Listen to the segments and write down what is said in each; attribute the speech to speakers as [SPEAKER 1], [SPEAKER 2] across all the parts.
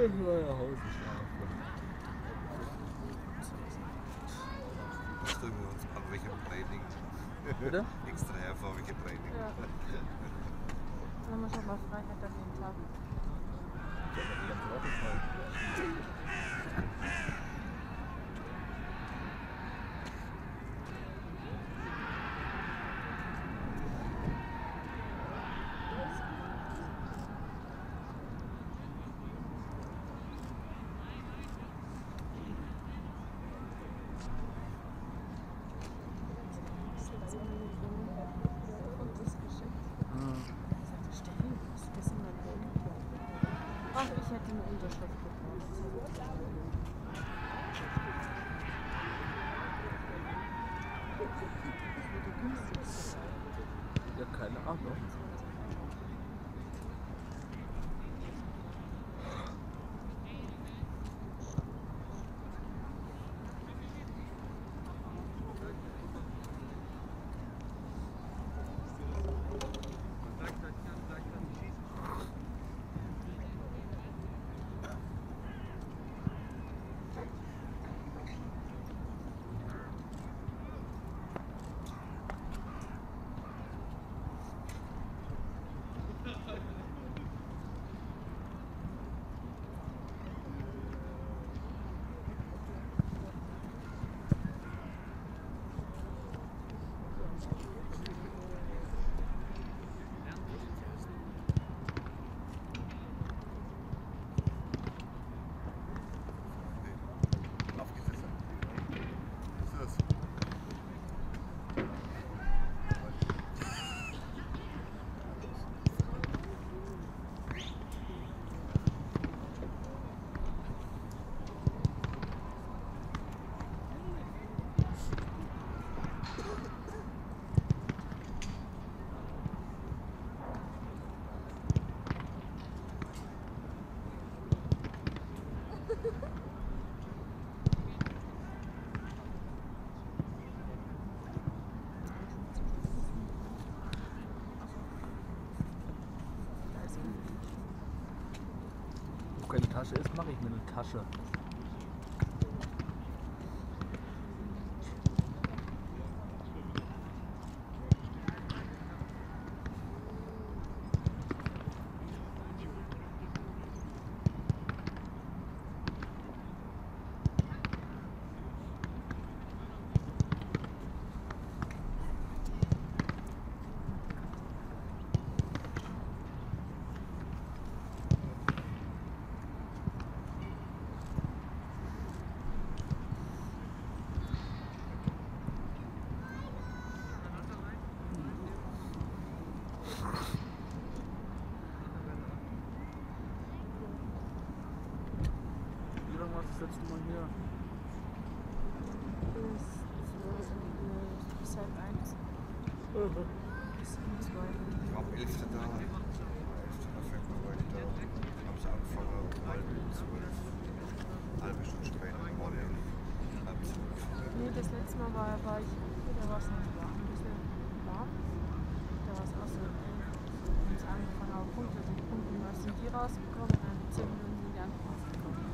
[SPEAKER 1] nach Hause schlafen.
[SPEAKER 2] Bestimmen wir uns an welchem Training.
[SPEAKER 1] Bitte?
[SPEAKER 2] Extra hervorragige Training.
[SPEAKER 3] Ja. Dann muss ich mal Freitag dann jeden Tag.
[SPEAKER 1] Ja, die ganze Woche frei.
[SPEAKER 3] Ach, ich hätte eine Unterschrift bekommen.
[SPEAKER 1] Ja, keine Ahnung. Wo keine Tasche ist, mache ich mir eine Tasche. Wie lange warst du das letzte Mal hier?
[SPEAKER 3] Bis halb 1. Bis 2.
[SPEAKER 2] Ich war am 11. da. Am 11. Februar war ich da. Haben sie angefangen um halb 12. Halbe Stunde später war der halb 12.
[SPEAKER 3] Nee, das letzte Mal war ich hier, da war es noch warm, ein bisschen warm. Da war es auch so, wenn es angefangen hat, Punkte sind die rausgekommen und dann 10 Minuten sind die anderen rausgekommen.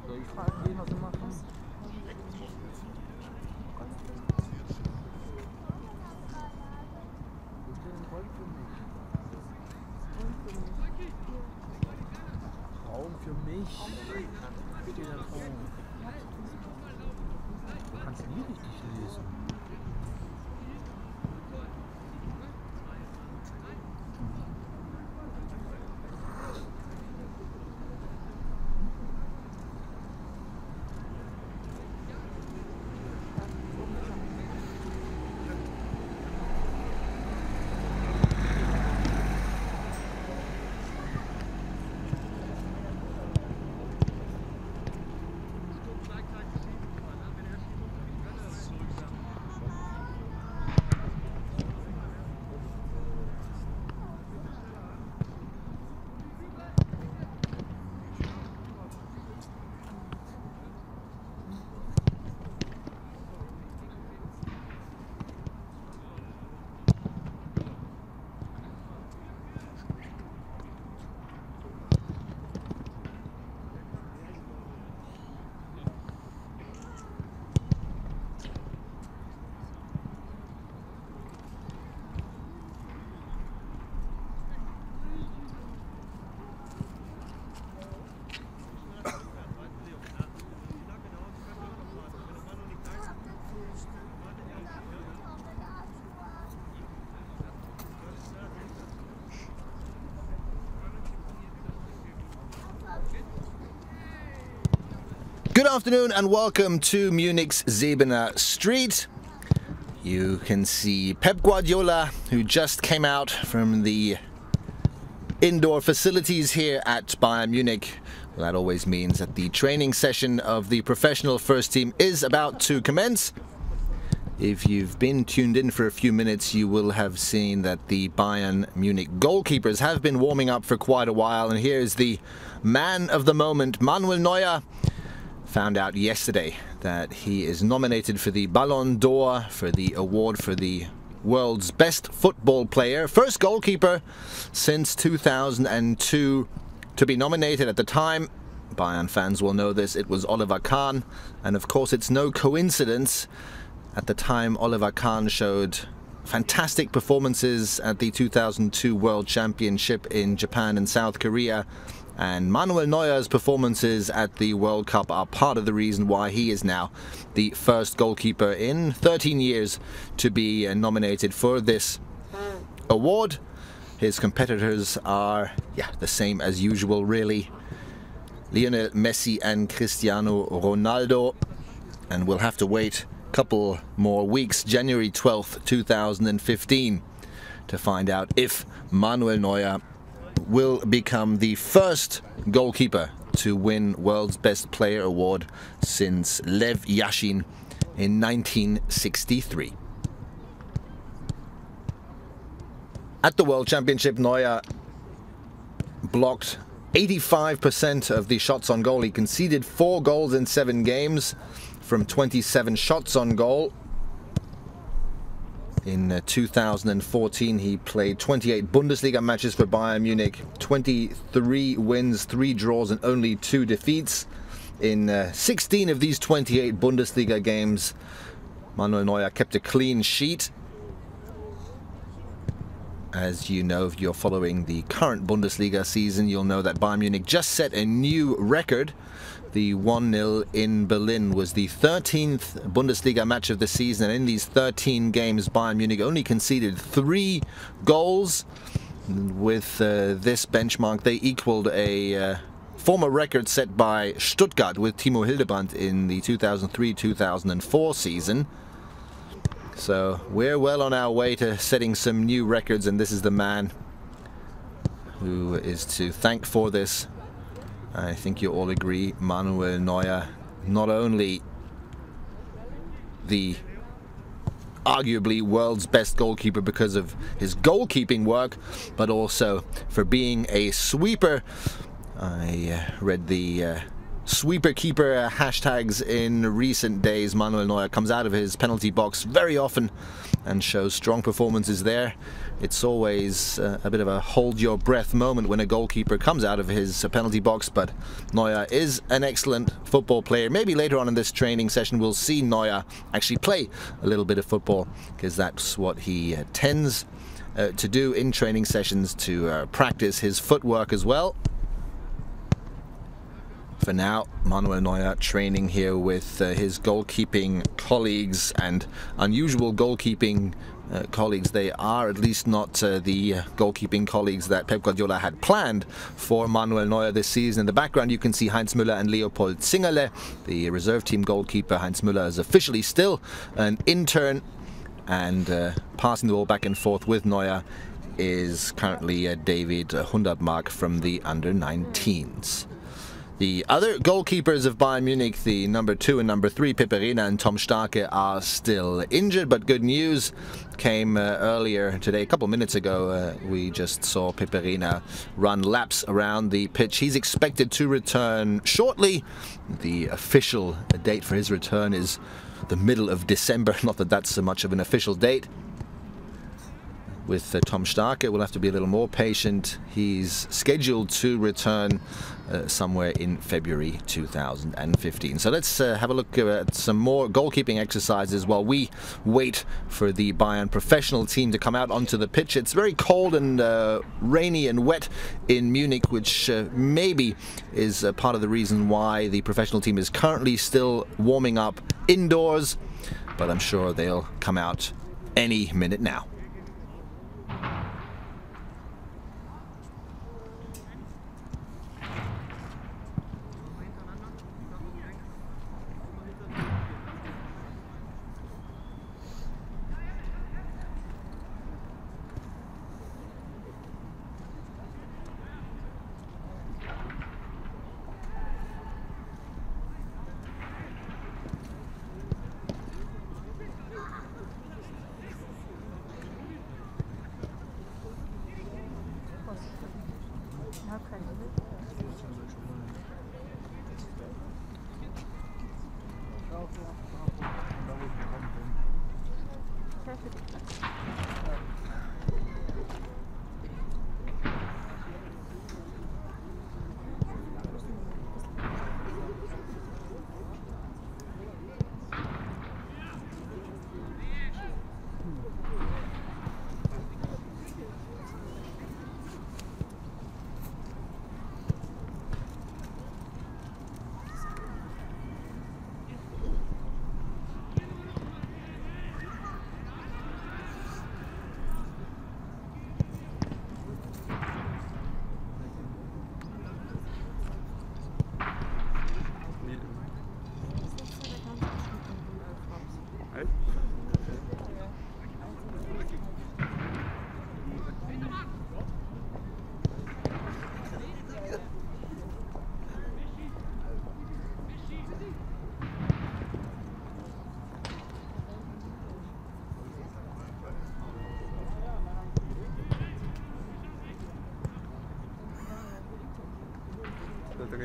[SPEAKER 1] Soll ich fragen, wen was sie machen? nicht. Steht da drauf. Du kannst nie richtig lesen.
[SPEAKER 4] Good afternoon and welcome to Munich's Zebener Street. You can see Pep Guardiola, who just came out from the indoor facilities here at Bayern Munich. Well, that always means that the training session of the professional first team is about to commence. If you've been tuned in for a few minutes, you will have seen that the Bayern Munich goalkeepers have been warming up for quite a while. And here's the man of the moment, Manuel Neuer. Found out yesterday that he is nominated for the Ballon d'Or, for the award for the world's best football player. First goalkeeper since 2002 to be nominated. At the time, Bayern fans will know this, it was Oliver Kahn. And of course it's no coincidence. At the time, Oliver Kahn showed fantastic performances at the 2002 World Championship in Japan and South Korea. And Manuel Neuer's performances at the World Cup are part of the reason why he is now the first goalkeeper in 13 years to be nominated for this award. His competitors are, the same as usual, really. Lionel Messi and Cristiano Ronaldo. And we'll have to wait a couple more weeks, January 12th, 2015, to find out if Manuel Neuer will become the first goalkeeper to win World's Best Player award since Lev Yashin in 1963. At the World Championship, Neuer blocked 85% of the shots on goal. He conceded 4 goals in 7 games from 27 shots on goal. In 2014, he played 28 Bundesliga matches for Bayern Munich, 23 wins, 3 draws and only 2 defeats. In 16 of these 28 Bundesliga games, Manuel Neuer kept a clean sheet. As you know, if you're following the current Bundesliga season, you'll know that Bayern Munich just set a new record. The 1-0 in Berlin was the 13th Bundesliga match of the season, and in these 13 games, Bayern Munich only conceded 3 goals. With this benchmark, they equaled a former record set by Stuttgart with Timo Hildebrand in the 2003-2004 season. So we're well on our way to setting some new records, and this is the man who is to thank for this. I think you all agree, Manuel Neuer, not only the arguably world's best goalkeeper because of his goalkeeping work, but also for being a sweeper. I read the sweeper keeper hashtags in recent days. Manuel Neuer comes out of his penalty box very often and shows strong performances there. It's always a bit of a hold your breath moment when a goalkeeper comes out of his penalty box, but Neuer is an excellent football player. Maybe later on in this training session we'll see Neuer actually play a little bit of football, because that's what he tends to do in training sessions, to practice his footwork as well. For now, Manuel Neuer training here with his goalkeeping colleagues, and unusual goalkeeping colleagues. They are at least not the goalkeeping colleagues that Pep Guardiola had planned for Manuel Neuer this season. In the background you can see Heinz Müller and Leopold Zingerle. The reserve team goalkeeper Heinz Müller is officially still an intern, and passing the ball back and forth with Neuer is currently David Hundertmark from the under-19s. The other goalkeepers of Bayern Munich, the number 2 and number 3, Peperina and Tom Starke, are still injured, but good news came earlier today. A couple minutes ago, we just saw Peperina run laps around the pitch. He's expected to return shortly. The official date for his return is the middle of December. Not that that's so much of an official date. With Tom Starke, we'll have to be a little more patient. He's scheduled to return somewhere in February 2015. So let's have a look at some more goalkeeping exercises while we wait for the Bayern professional team to come out onto the pitch. It's very cold and rainy and wet in Munich, which maybe is part of the reason why the professional team is currently still warming up indoors, but I'm sure they'll come out any minute now.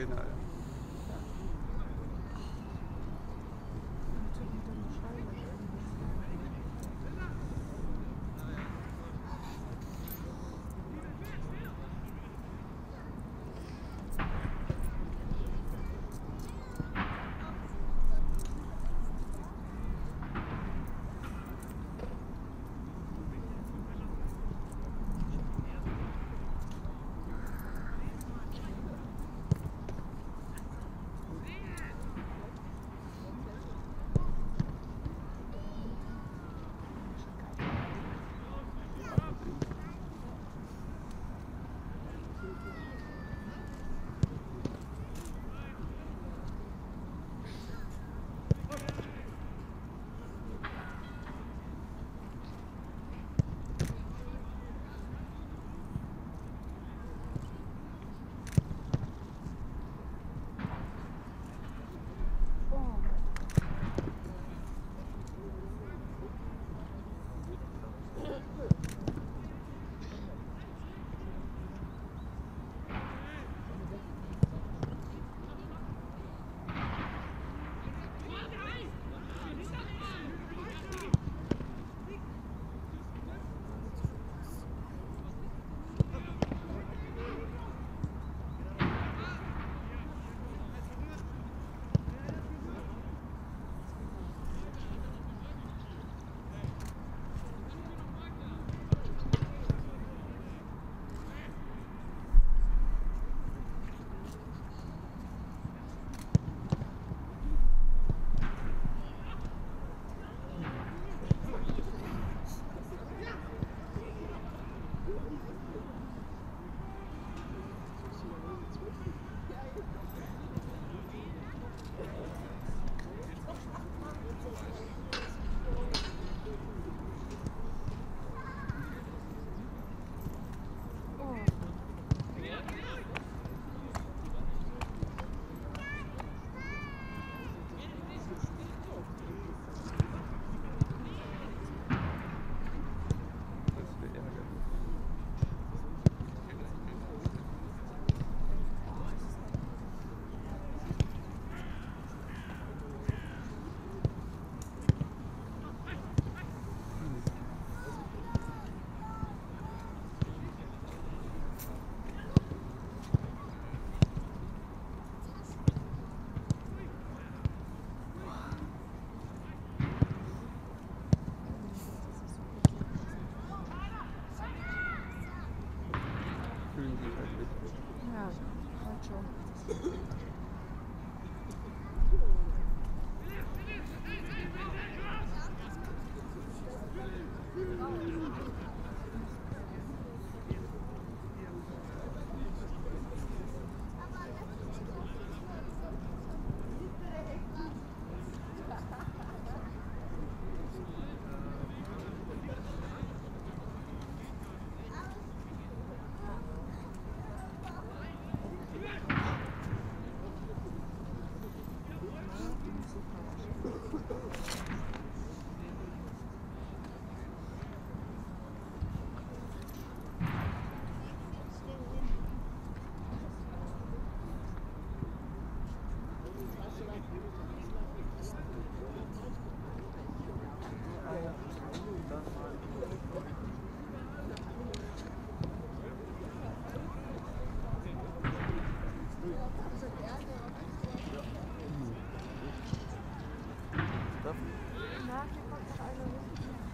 [SPEAKER 2] Trainer.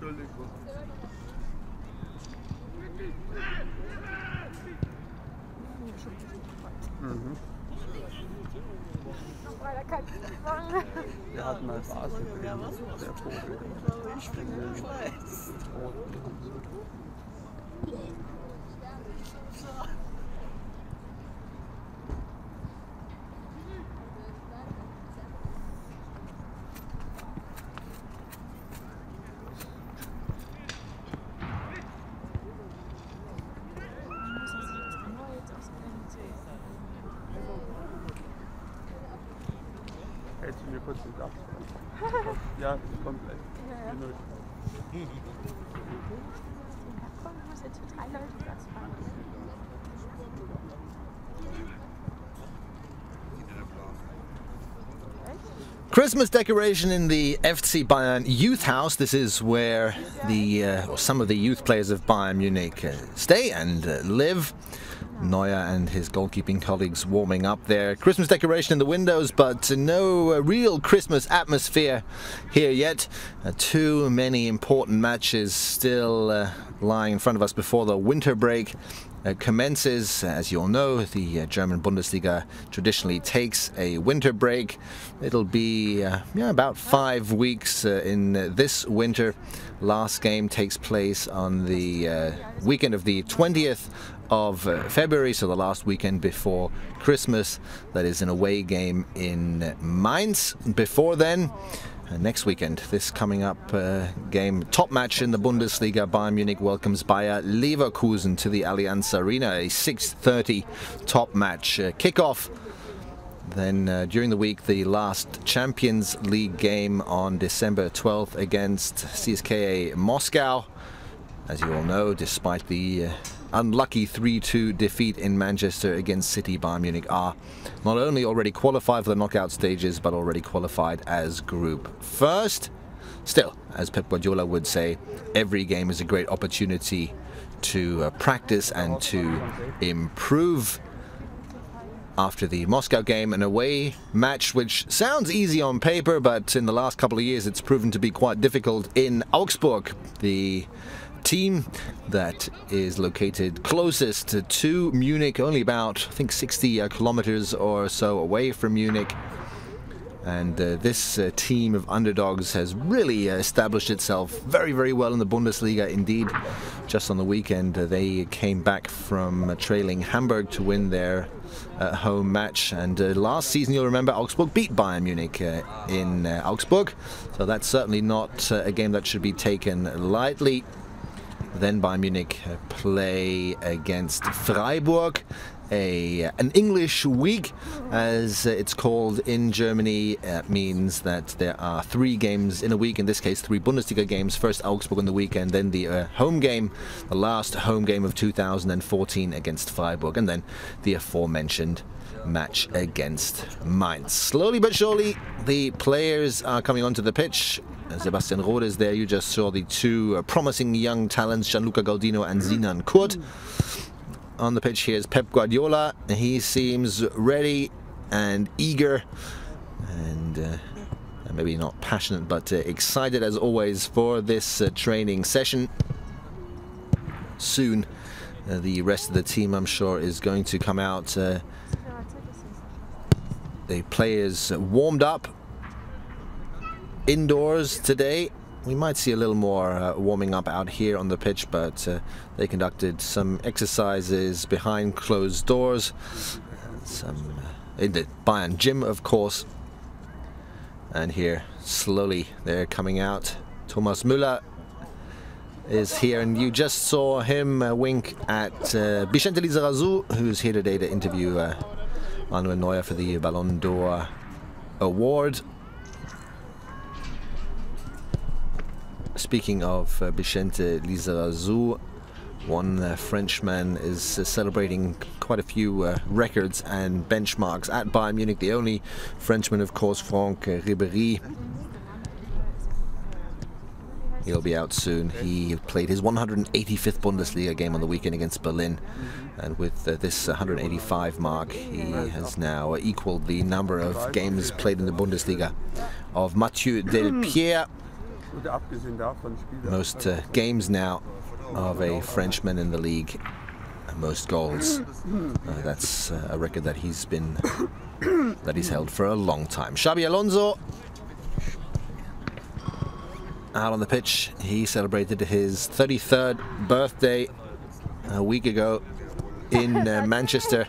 [SPEAKER 1] Wir hatten mal Basel für den der Vogel. Ich bin Hältst du mir kurz den Platz? Ja, das kommt gleich.
[SPEAKER 3] Ja, ja.
[SPEAKER 1] Minute.
[SPEAKER 3] Da muss jetzt für 3 Leute Platz fahren.
[SPEAKER 4] Christmas decoration in the FC Bayern youth house. This is where the or some of the youth players of Bayern Munich stay and live. Neuer and his goalkeeping colleagues warming up there. Christmas decoration in the windows, but no real Christmas atmosphere here yet. Too many important matches still lying in front of us before the winter break commences. As you all know, the German Bundesliga traditionally takes a winter break. It'll be about 5 weeks in this winter. Last game takes place on the weekend of the 20th of February, so the last weekend before Christmas. That is an away game in Mainz. Before then, next weekend, this coming up game, top match in the Bundesliga, Bayern Munich welcomes Bayer Leverkusen to the Allianz Arena, a 6:30 top match kickoff. Then during the week, the last Champions League game on December 12th against CSKA Moscow. As you all know, despite the unlucky 3-2 defeat in Manchester against City, Bayern Munich are not only already qualified for the knockout stages, but already qualified as group first. Still, as Pep Guardiola would say, every game is a great opportunity to practice and to improve. After the Moscow game, an away match which sounds easy on paper, but in the last couple of years it's proven to be quite difficult in Augsburg, the team that is located closest to Munich, only about, I think, 60 kilometers or so away from Munich. And this team of underdogs has really established itself very, very well in the Bundesliga. Indeed, just on the weekend, they came back from trailing Hamburg to win their home match. And last season, you'll remember, Augsburg beat Bayern Munich in Augsburg. So that's certainly not a game that should be taken lightly. Then Bayern Munich play against Freiburg, an English week, as it's called in Germany. Means that there are 3 games in a week, in this case 3 Bundesliga games. First Augsburg on the weekend, then the home game, the last home game of 2014 against Freiburg, and then the aforementioned match against Mainz. Slowly but surely, the players are coming onto the pitch. Sebastian Rode is there. You just saw the 2 promising young talents, Gianluca Gaudino and Sinan Kurt. On the pitch here is Pep Guardiola. He seems ready and eager and maybe not passionate, but excited as always for this training session. Soon the rest of the team, I'm sure, is going to come out. The players warmed up indoors today. We might see a little more warming up out here on the pitch, but they conducted some exercises behind closed doors. Some in the Bayern gym, of course. And here, slowly, they're coming out. Thomas Müller is here, and you just saw him wink at Vicente Lizarazu, who's here today to interview Manuel Neuer for the Ballon d'Or award. Speaking of Vicente Lizarazu, one Frenchman is celebrating quite a few records and benchmarks at Bayern Munich. The only Frenchman, of course, Franck Ribéry. He'll be out soon. He played his 185th Bundesliga game on the weekend against Berlin. And with this 185 mark, he has now equaled the number of games played in the Bundesliga of Mathieu Delpierre. most games now of a Frenchman in the league, most goals. That's a record that he's held for a long time. Xabi Alonso out on the pitch. He celebrated his 33rd birthday a week ago in Manchester,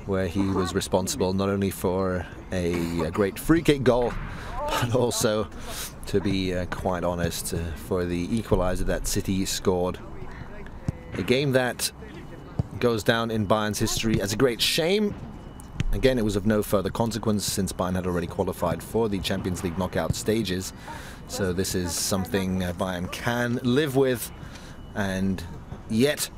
[SPEAKER 4] where he was responsible not only for a great free kick goal, but also, to be quite honest, for the equaliser that City scored. A game that goes down in Bayern's history as a great shame. Again, it was of no further consequence since Bayern had already qualified for the Champions League knockout stages. So this is something Bayern can live with, and yet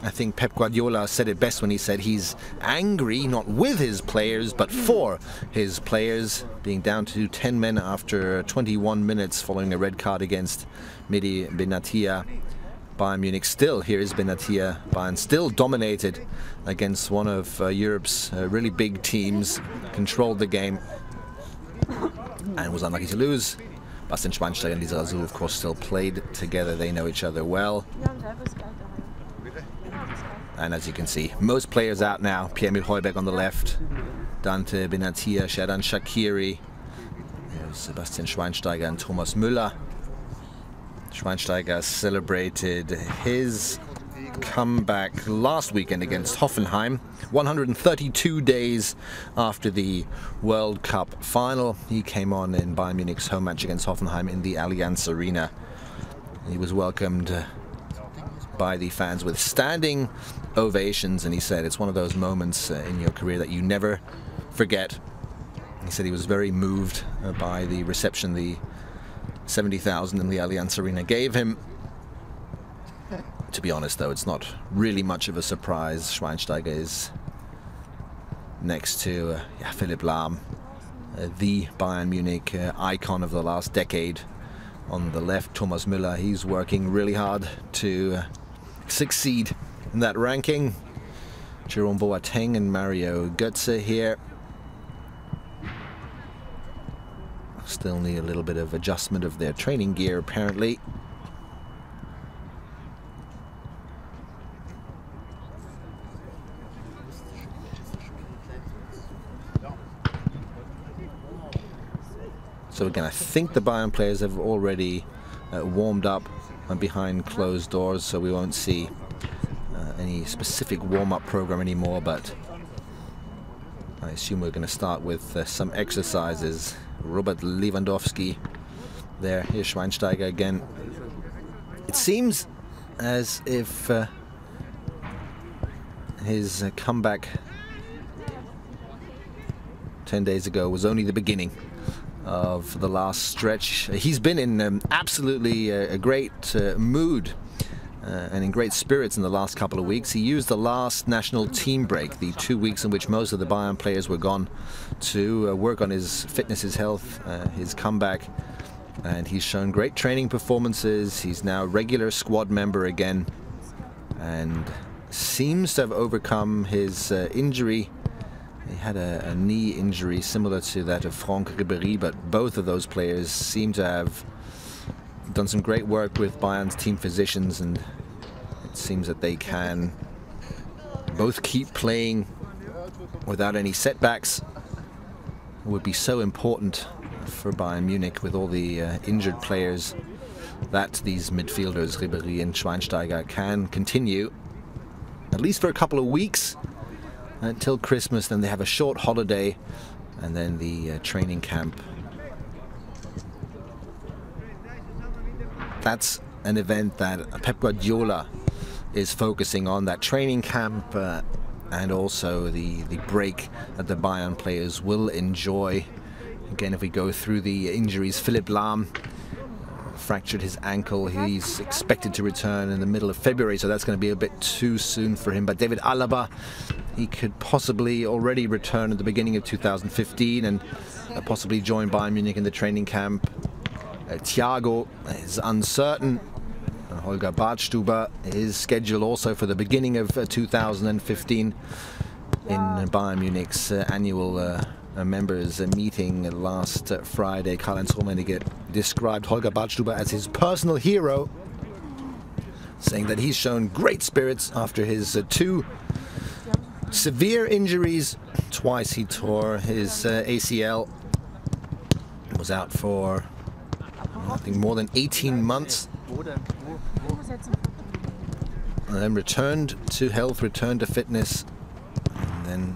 [SPEAKER 4] I think Pep Guardiola said it best when he said he's angry not with his players but for his players, being down to 10 men after 21 minutes following a red card against Mehdi Benatia. Bayern Munich still, here is Benatia, Bayern still dominated against one of Europe's really big teams, controlled the game and was unlucky to lose. Bastian Schweinsteiger and Lisa Razou, of course, still played together. They know each other well. And as you can see, most players out now. Pierre-Emil Højbjerg on the left, Dante Benatia, Xherdan Shaqiri, Sebastian Schweinsteiger and Thomas Müller. Schweinsteiger celebrated his comeback last weekend against Hoffenheim, 132 days after the World Cup final. He came on in Bayern Munich's home match against Hoffenheim in the Allianz Arena. He was welcomed by the fans with standing ovations, and he said it's one of those moments in your career that you never forget. He said he was very moved by the reception the 70,000 in the Allianz Arena gave him. To be honest, though, it's not really much of a surprise. Schweinsteiger is next to Philipp Lahm, the Bayern Munich icon of the last decade. On the left, Thomas Müller. He's working really hard to succeed in that ranking. Jerome Boateng and Mario Götze here. Still need a little bit of adjustment of their training gear, apparently. So again, I think the Bayern players have already warmed up behind closed doors, so we won't see any specific warm-up program anymore, but I assume we're going to start with some exercises. Robert Lewandowski there. Here's Schweinsteiger again. It seems as if his comeback 10 days ago was only the beginning of the last stretch. He's been in absolutely a great mood and in great spirits in the last couple of weeks. He used the last national team break, the 2 weeks in which most of the Bayern players were gone, to work on his fitness, his health, his comeback, and he's shown great training performances. He's now a regular squad member again and seems to have overcome his injury. He had a knee injury similar to that of Franck Ribéry, but both of those players seem to have done some great work with Bayern's team physicians, and it seems that they can both keep playing without any setbacks. It would be so important for Bayern Munich with all the injured players that these midfielders, Ribéry and Schweinsteiger, can continue at least for a couple of weeks until Christmas. Then they have a short holiday and then the training camp. That's an event that Pep Guardiola is focusing on, that training camp and also the break that the Bayern players will enjoy. Again, if we go through the injuries, Philipp Lahm fractured his ankle. He's expected to return in the middle of February, so that's going to be a bit too soon for him. But David Alaba, he could possibly already return at the beginning of 2015 and possibly join Bayern Munich in the training camp. Thiago is uncertain. Holger Badstuber is scheduled also for the beginning of 2015 in Bayern Munich's annual members meeting last Friday. Karl-Heinz Rummenigge described Holger Badstuber as his personal hero, saying that he's shown great spirits after his 2 severe injuries. Twice he tore his ACL, was out for I think more than 18 months, and then returned to health, returned to fitness, and then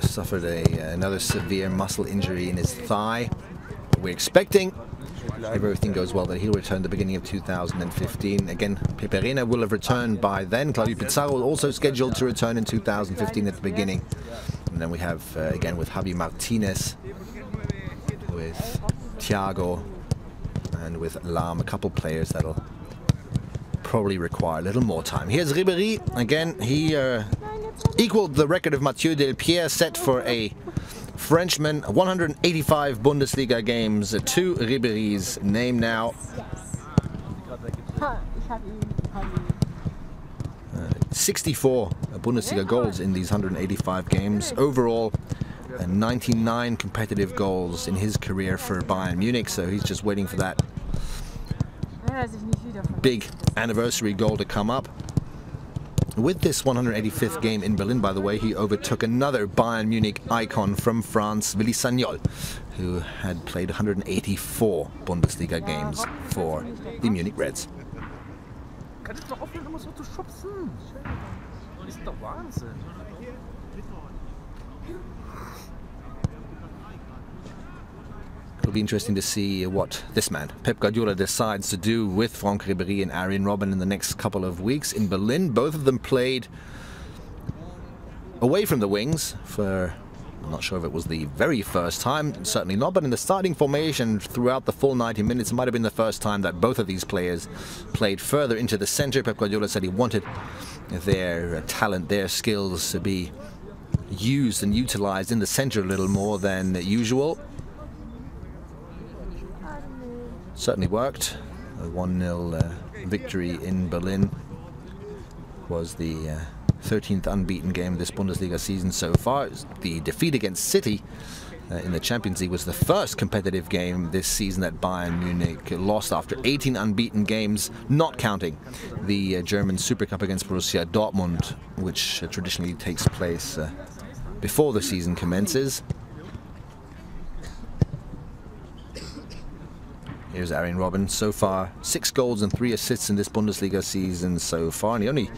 [SPEAKER 4] suffered another severe muscle injury in his thigh. We're expecting, if everything goes well, that he'll return at the beginning of 2015. Again, Pepe Reina will have returned by then. Claudio Pizarro also scheduled to return in 2015 at the beginning. And then we have, again, with Javi Martinez, with Thiago, and with Lahm, a couple players that'll probably require a little more time. Here's Ribéry. Again, he equaled the record of Mathieu Delpierre, set for a Frenchman. 185 Bundesliga games to Ribéry's name now. 64 Bundesliga goals in these 185 games. Overall, 99 competitive goals in his career for Bayern Munich, so he's just waiting for that big anniversary goal to come up. With this 185th game in Berlin, by the way, he overtook another Bayern Munich icon from France, Willy Sagnol, who had played 184 Bundesliga games for the Munich Reds. It'll be interesting to see what this man, Pep Guardiola, decides to do with Franck Ribéry and Arjen Robben in the next couple of weeks in Berlin. Both of them played away from the wings for, I'm not sure if it was the very first time, certainly not, but in the starting formation throughout the full 90 minutes, it might have been the first time that both of these players played further into the center. Pep Guardiola said he wanted their talent, their skills to be used and utilized in the center a little more than usual. Certainly worked. A 1-0 victory in Berlin was the 13th unbeaten game of this Bundesliga season so far. The defeat against City in the Champions League was the first competitive game this season that Bayern Munich lost after 18 unbeaten games, not counting the German Super Cup against Borussia Dortmund, which traditionally takes place before the season commences. Here's Arjen Robben. So far, 6 goals and 3 assists in this Bundesliga season so far, and he only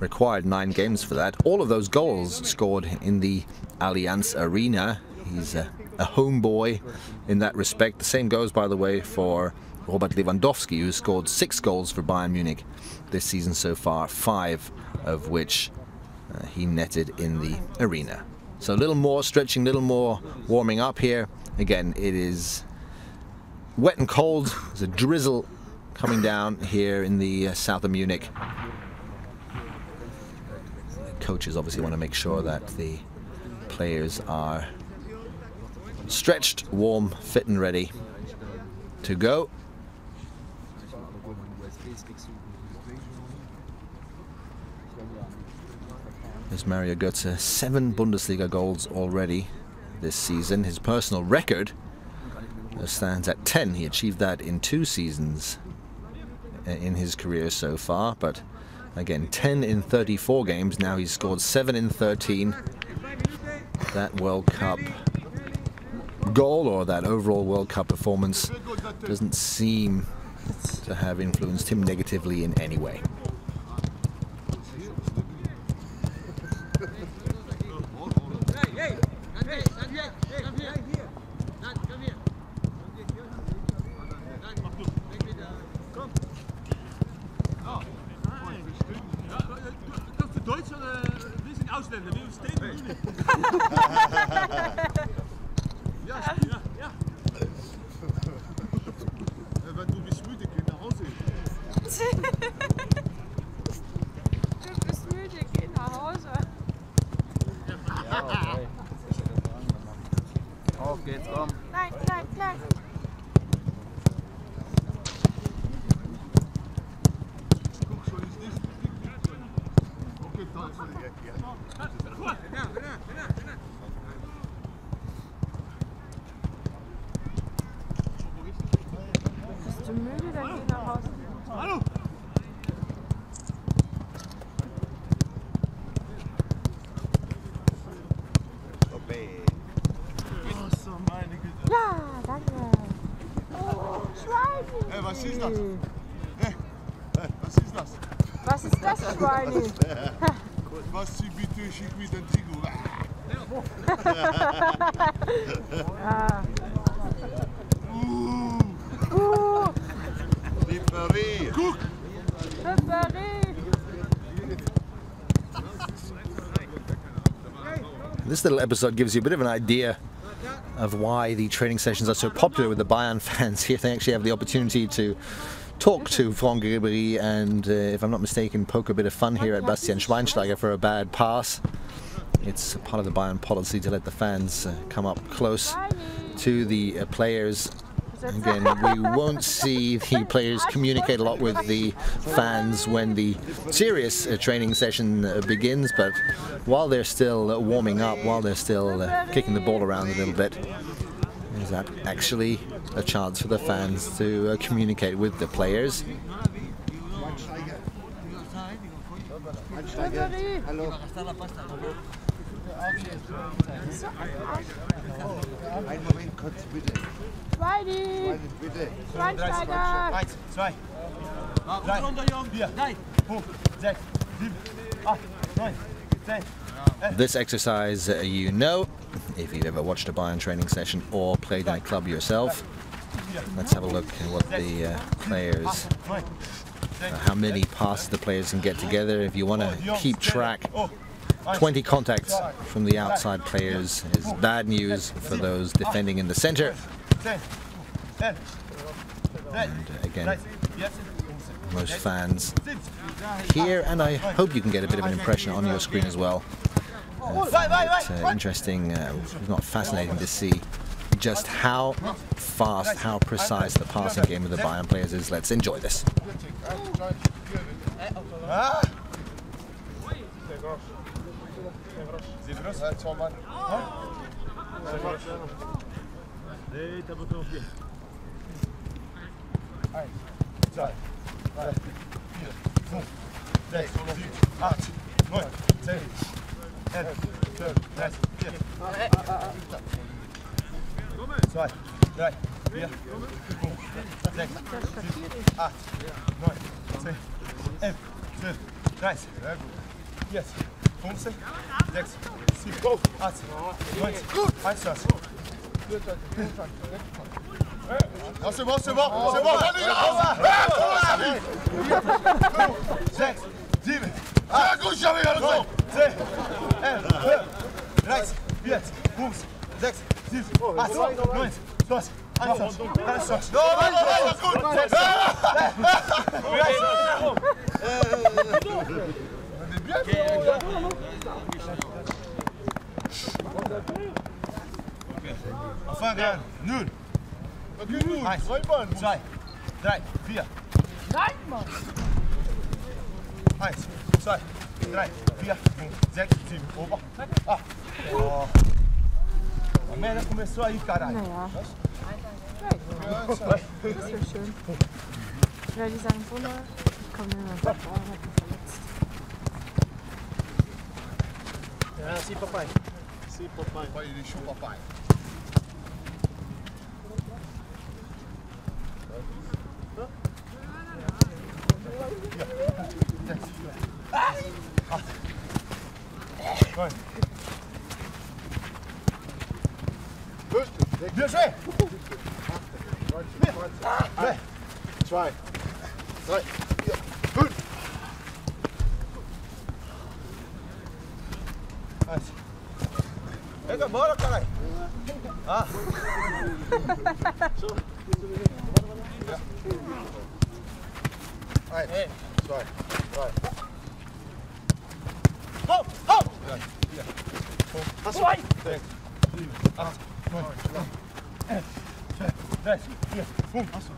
[SPEAKER 4] required 9 games for that. All of those goals scored in the Allianz Arena. He's a homeboy in that respect. The same goes, by the way, for Robert Lewandowski, who scored 6 goals for Bayern Munich this season so far, 5 of which he netted in the arena. So a little more stretching, a little more warming up here. Again, it is wet and cold. There's a drizzle coming down here in the south of Munich. The coaches obviously want to make sure that the players are stretched, warm, fit and ready to go. There's Mario Götze, 7 Bundesliga goals already this season. His personal record stands at 10. He achieved that in 2 seasons in his career so far, but again, 10 in 34 games. Now he's scored 7 in 13. That World Cup goal, or that overall World Cup performance, doesn't seem to have influenced him negatively in any way.
[SPEAKER 1] Hey, was ist das? Hey, was ist das?
[SPEAKER 3] Was ist das, Schweini?
[SPEAKER 1] Was sie bitte schick mir den Tigo.
[SPEAKER 2] Lieferie.
[SPEAKER 1] Guck!
[SPEAKER 4] This little episode gives you a bit of an idea of why the training sessions are so popular with the Bayern fans. Here they actually have the opportunity to talk to Franck Ribéry and, if I'm not mistaken, poke a bit of fun here at Bastian Schweinsteiger for a bad pass. It's part of the Bayern policy to let the fans come up close to the players. Again, we won't see the players communicate a lot with the fans when the serious training session begins, but while they're still warming up, while they're still kicking the ball around a little bit, is that actually a chance for the fans to communicate with the players.
[SPEAKER 2] Hallo. Einen Moment kurz, bitte.
[SPEAKER 3] Schweini!
[SPEAKER 2] Bitte.
[SPEAKER 3] Schweinsteiger!
[SPEAKER 1] 1, 2, 3, 4, 5, 6, 7, 8, 9, 10.
[SPEAKER 4] This exercise you know, if you've ever watched a Bayern training session or played in a club yourself. Let's have a look at what the players, how many passes the players can get together. If you want to keep track, 20 contacts from the outside players is bad news for those defending in the center. And again, most fans here, and I hope you can get a bit of an impression on your screen as well. It's interesting, if not fascinating, to see just how fast, how precise the passing game of the Bayern players is. Let's enjoy this.
[SPEAKER 1] C'est bon, c'est bon, c'est bon, allez, 6, 7, 8, 9, 10, 11, 12, 13, 14, 15, 16, 17, 18, 19, 20. Enfin, rien, nul. 1, 2, 3, 4.
[SPEAKER 3] Nein, Mann!
[SPEAKER 1] 1, 2, 3, 4, 5, 6, 7, 8. Oh. A merda começou aí, caralho.
[SPEAKER 3] Naja. Das wäre schön. Ja, die sagen Wunder. Ich komme nicht mehr weg, aber ich bin verletzt.
[SPEAKER 1] Ja, sim, papai. Sim, papai. Pai, deixou o papai. Bien joué! 1, 2, 3, 4, 5. Pega a bola, caralho! Ah! 1, 2, 3. Ho! Ho! 4, 5, 6, 7, 8, 9, 11, 12, 13, 14, 15.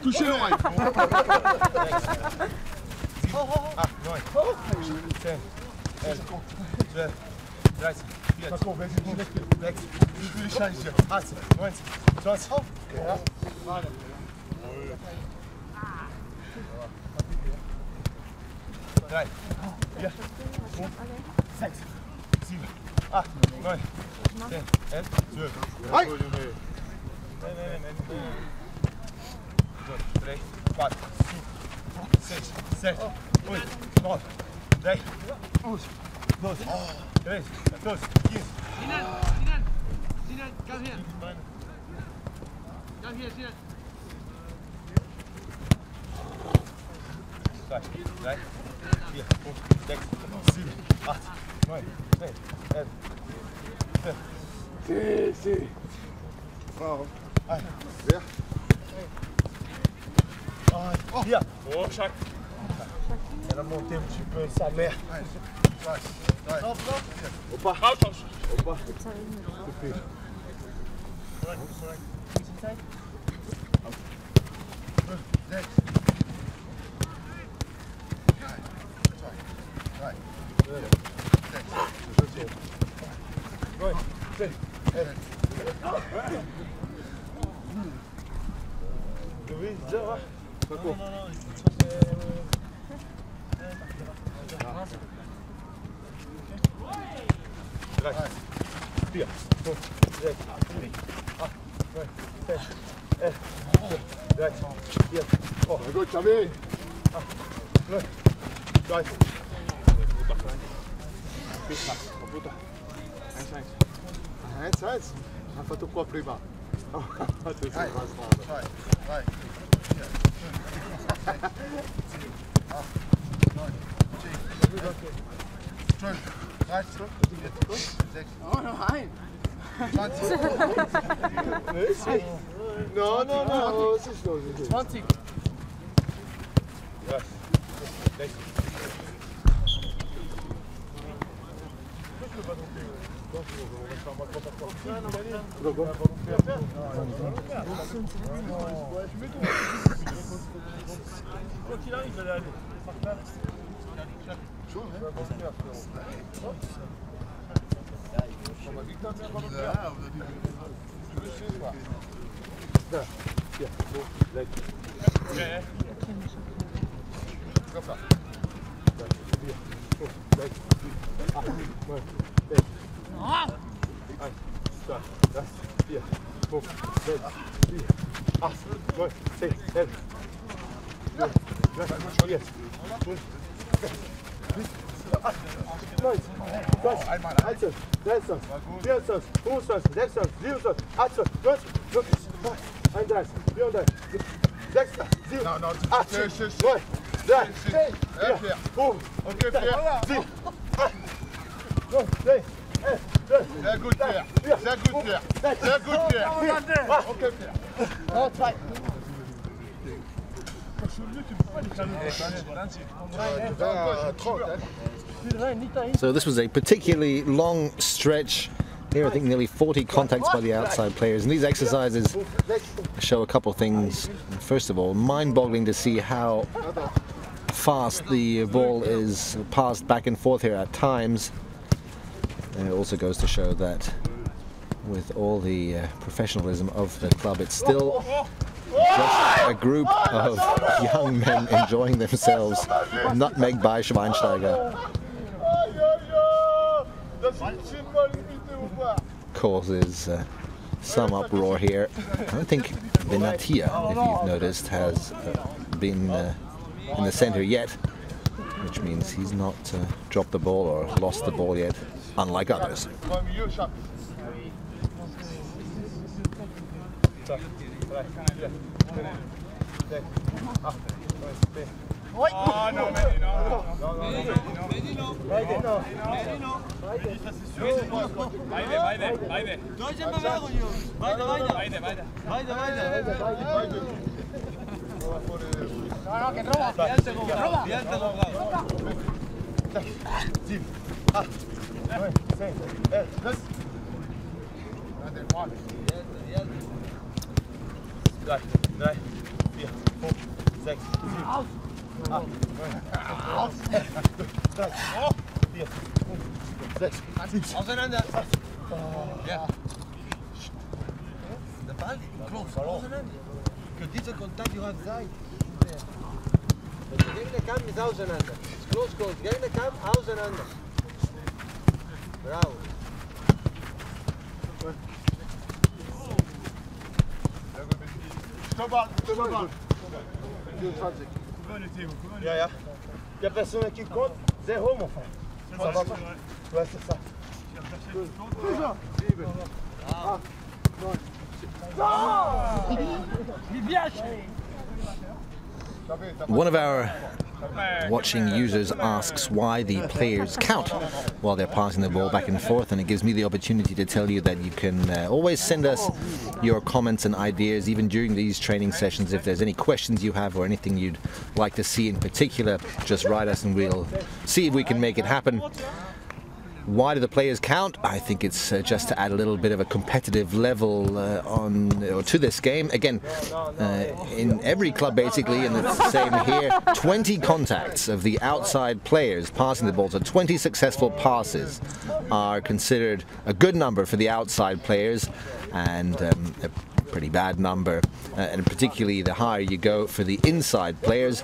[SPEAKER 1] Touchez l'oreille! 9, 10, 11, 12, 13, 14, 15, 16, 18, 19, 20. 3, 4, 5, 6, 7, 8, 9, 10, 11, 12.
[SPEAKER 2] Hey!
[SPEAKER 1] Nee. 3, 4, 5, 6, 7, 8, 9, 10, 11, 12, 13, 14, 15.
[SPEAKER 5] Sinan, komm hier. Komm hier, Sinan.
[SPEAKER 1] 2, 3, 4, 5, 6, 7, 8, 9, 10, 11, 12.
[SPEAKER 2] Si. Bravo.
[SPEAKER 1] Ein.
[SPEAKER 2] Wer?
[SPEAKER 1] Oh, hier. Oh, Jacques. Elle a monté un petit peu sa mère. Opa. Opa.
[SPEAKER 2] Gut, Xavi. Eins. Einfach tu Kopf rüber. Das ist was Vater.
[SPEAKER 1] 2, 3, 4, 5, 6, 7, 8, 9, 10, 11, 12, 13, 14, 6,
[SPEAKER 5] Oh, noch ein.
[SPEAKER 1] 20.
[SPEAKER 2] No, was ist los?
[SPEAKER 5] 20.
[SPEAKER 1] Ja. 6. Quoi qu'il arrive, elle est allée.
[SPEAKER 2] Schon, ne?
[SPEAKER 1] Da, hier, so, leg. Ja. Kom da. Da, hier, so, leg. 8, 9, 10. 1, 2, 3, 4, 5, 6, 7, 8, 9, 10, 11. 12, 13, jetzt. 12, 8, 9, 20, 21, 23, 24, 25, 26, 27, 28, 29, 31, 34, 36, 7, 8, 9, 3, 4, 5,
[SPEAKER 2] Okay, Pierre.
[SPEAKER 1] 7, 8, 9, 10, 11, 12.
[SPEAKER 2] Sehr gut, Pierre. Sehr gut, Pierre. Sehr gut, Pierre. Okay, Pierre.
[SPEAKER 1] Oh, 2.
[SPEAKER 4] So this was a particularly long stretch. Here I think nearly 40 contacts by the outside players, and these exercises show a couple things. First of all, mind-boggling to see how fast the ball is passed back and forth here at times. And it also goes to show that with all the professionalism of the club, it's still just a group of young men enjoying themselves, nutmegged by Schweinsteiger. Causes some uproar here. I don't think Benatia, if you've noticed, has been in the center yet, which means he's not dropped the ball or lost the ball yet, unlike others.
[SPEAKER 5] Beide. Deutsche Bewegung, Jungs. Beide. No, que roba. Piante, roba.
[SPEAKER 1] 7, 8, 9, 10, 11, 12. 3, 4, 5, 6, 7, 8, 9, 10, 12, 4, 5, 6, 7.
[SPEAKER 5] Auseinander. Ja. Der Ball, close, auseinander. Que dieser Kontakt, you have side. Wenn der Gegner kam, ist auseinander. Close. Gegner kam, auseinander. Bravo. Ja, ja. Il y a personne qui compte, zéro mon frère. Ça va pas? Ouais, c'est ça.
[SPEAKER 4] One of our watching users asks why the players count while they're passing the ball back and forth, and it gives me the opportunity to tell you that you can always send us your comments and ideas even during these training sessions. If there's any questions you have or anything you'd like to see in particular, just write us and we'll see if we can make it happen. Why do the players count? I think it's just to add a little bit of a competitive level to this game. Again, in every club basically, and it's the same here, 20 contacts of the outside players passing the ball, so 20 successful passes are considered a good number for the outside players, and a pretty bad number, and particularly the higher you go for the inside players.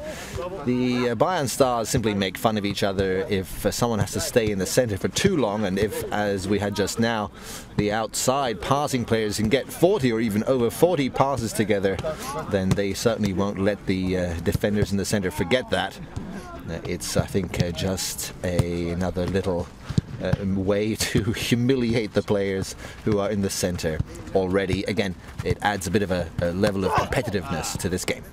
[SPEAKER 4] The Bayern stars simply make fun of each other if someone has to stay in the center for too long, and if, as we had just now, the outside passing players can get 40 or even over 40 passes together, then they certainly won't let the defenders in the center forget that. It's, I think, just another little way to humiliate the players who are in the center already. Again, it adds a bit of a level of competitiveness to this game.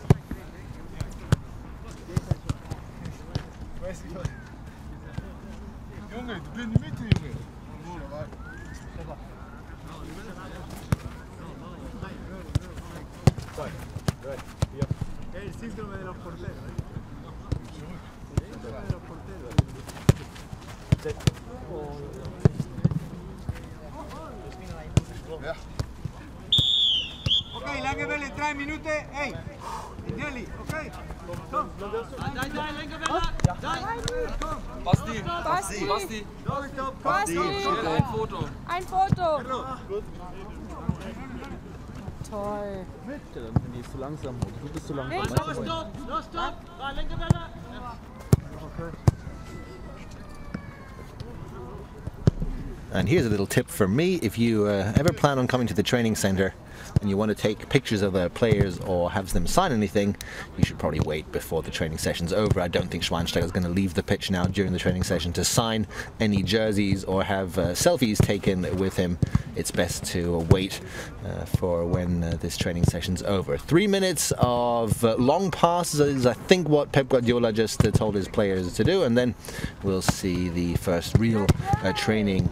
[SPEAKER 5] Okay, lange Welle, 3 Minuten, hey, Nelly, okay, komm.
[SPEAKER 6] Basti,
[SPEAKER 3] Basti,
[SPEAKER 6] Basti,
[SPEAKER 3] Basti,
[SPEAKER 6] ein Foto.
[SPEAKER 3] ein Foto. Toll.
[SPEAKER 7] Die ist zu langsam. Du bist zu langsam.
[SPEAKER 6] Stopp!
[SPEAKER 4] And here's a little tip from me: if you ever plan on coming to the training center and you want to take pictures of the players or have them sign anything, you should probably wait before the training session's over. I don't think Schweinsteiger is going to leave the pitch now during the training session to sign any jerseys or have selfies taken with him. It's best to wait for when this training session's over. 3 minutes of long passes is, I think, what Pep Guardiola just told his players to do, and then we'll see the first real training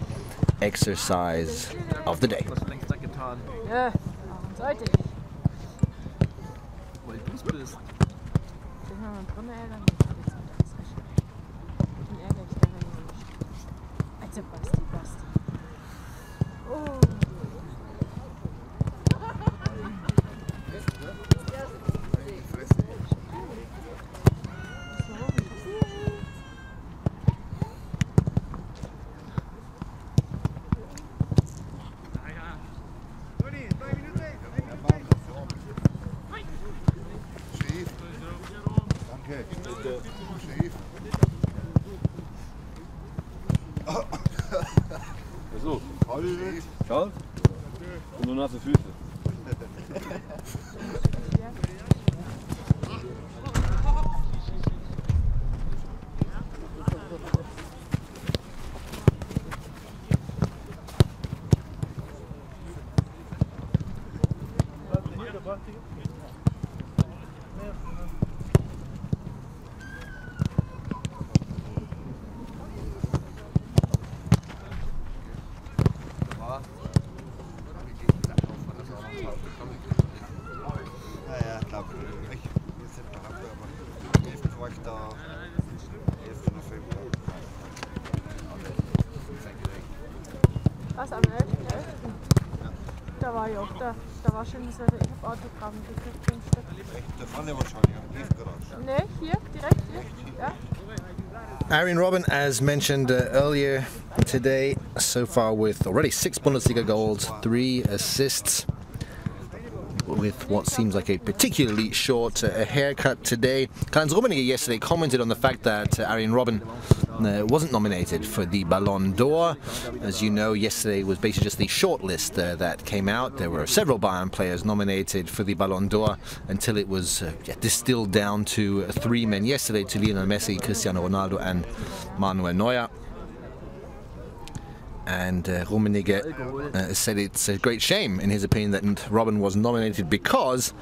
[SPEAKER 4] exercise of the day.
[SPEAKER 3] Ja, warum sollte ich?
[SPEAKER 7] Weil du es bist.
[SPEAKER 3] Ich mal meinen Brunnen ärgern. Den ärgere ich dann nicht. Also Basti. Oh.
[SPEAKER 1] So, kalt und nur nasse Füße.
[SPEAKER 3] Was, am 11.11.? Da war ich auch da. Da war schon so, ich habe Autogramm gekriegt, 5 Stück.
[SPEAKER 2] Da vorne wahrscheinlich, am Tiefgarage.
[SPEAKER 3] Ne, hier, direkt hier. Ja.
[SPEAKER 4] Arjen Robben, as mentioned earlier today, so far with already 6 Bundesliga goals, 3 assists. with what seems like a particularly short haircut today. Karl-Heinz Rummenigge yesterday commented on the fact that Arjen Robben wasn't nominated for the Ballon d'Or. As you know, yesterday was basically just the short list that came out. There were several Bayern players nominated for the Ballon d'Or until it was distilled down to 3 men yesterday, to Lionel Messi, Cristiano Ronaldo and Manuel Neuer. And Rummenigge said it's a great shame, in his opinion, that Robben was nominated, because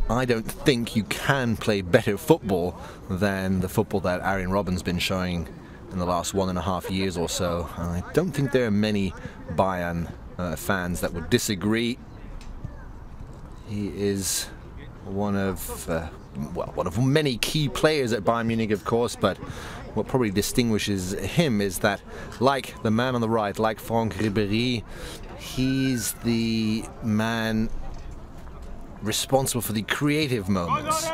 [SPEAKER 4] I don't think you can play better football than the football that Arjen Robben's been showing in the last 1.5 years or so. I don't think there are many Bayern fans that would disagree. He is one of many key players at Bayern Munich, of course, but what probably distinguishes him is that, like the man on the right, like Franck Ribéry, he's the man responsible for the creative moments,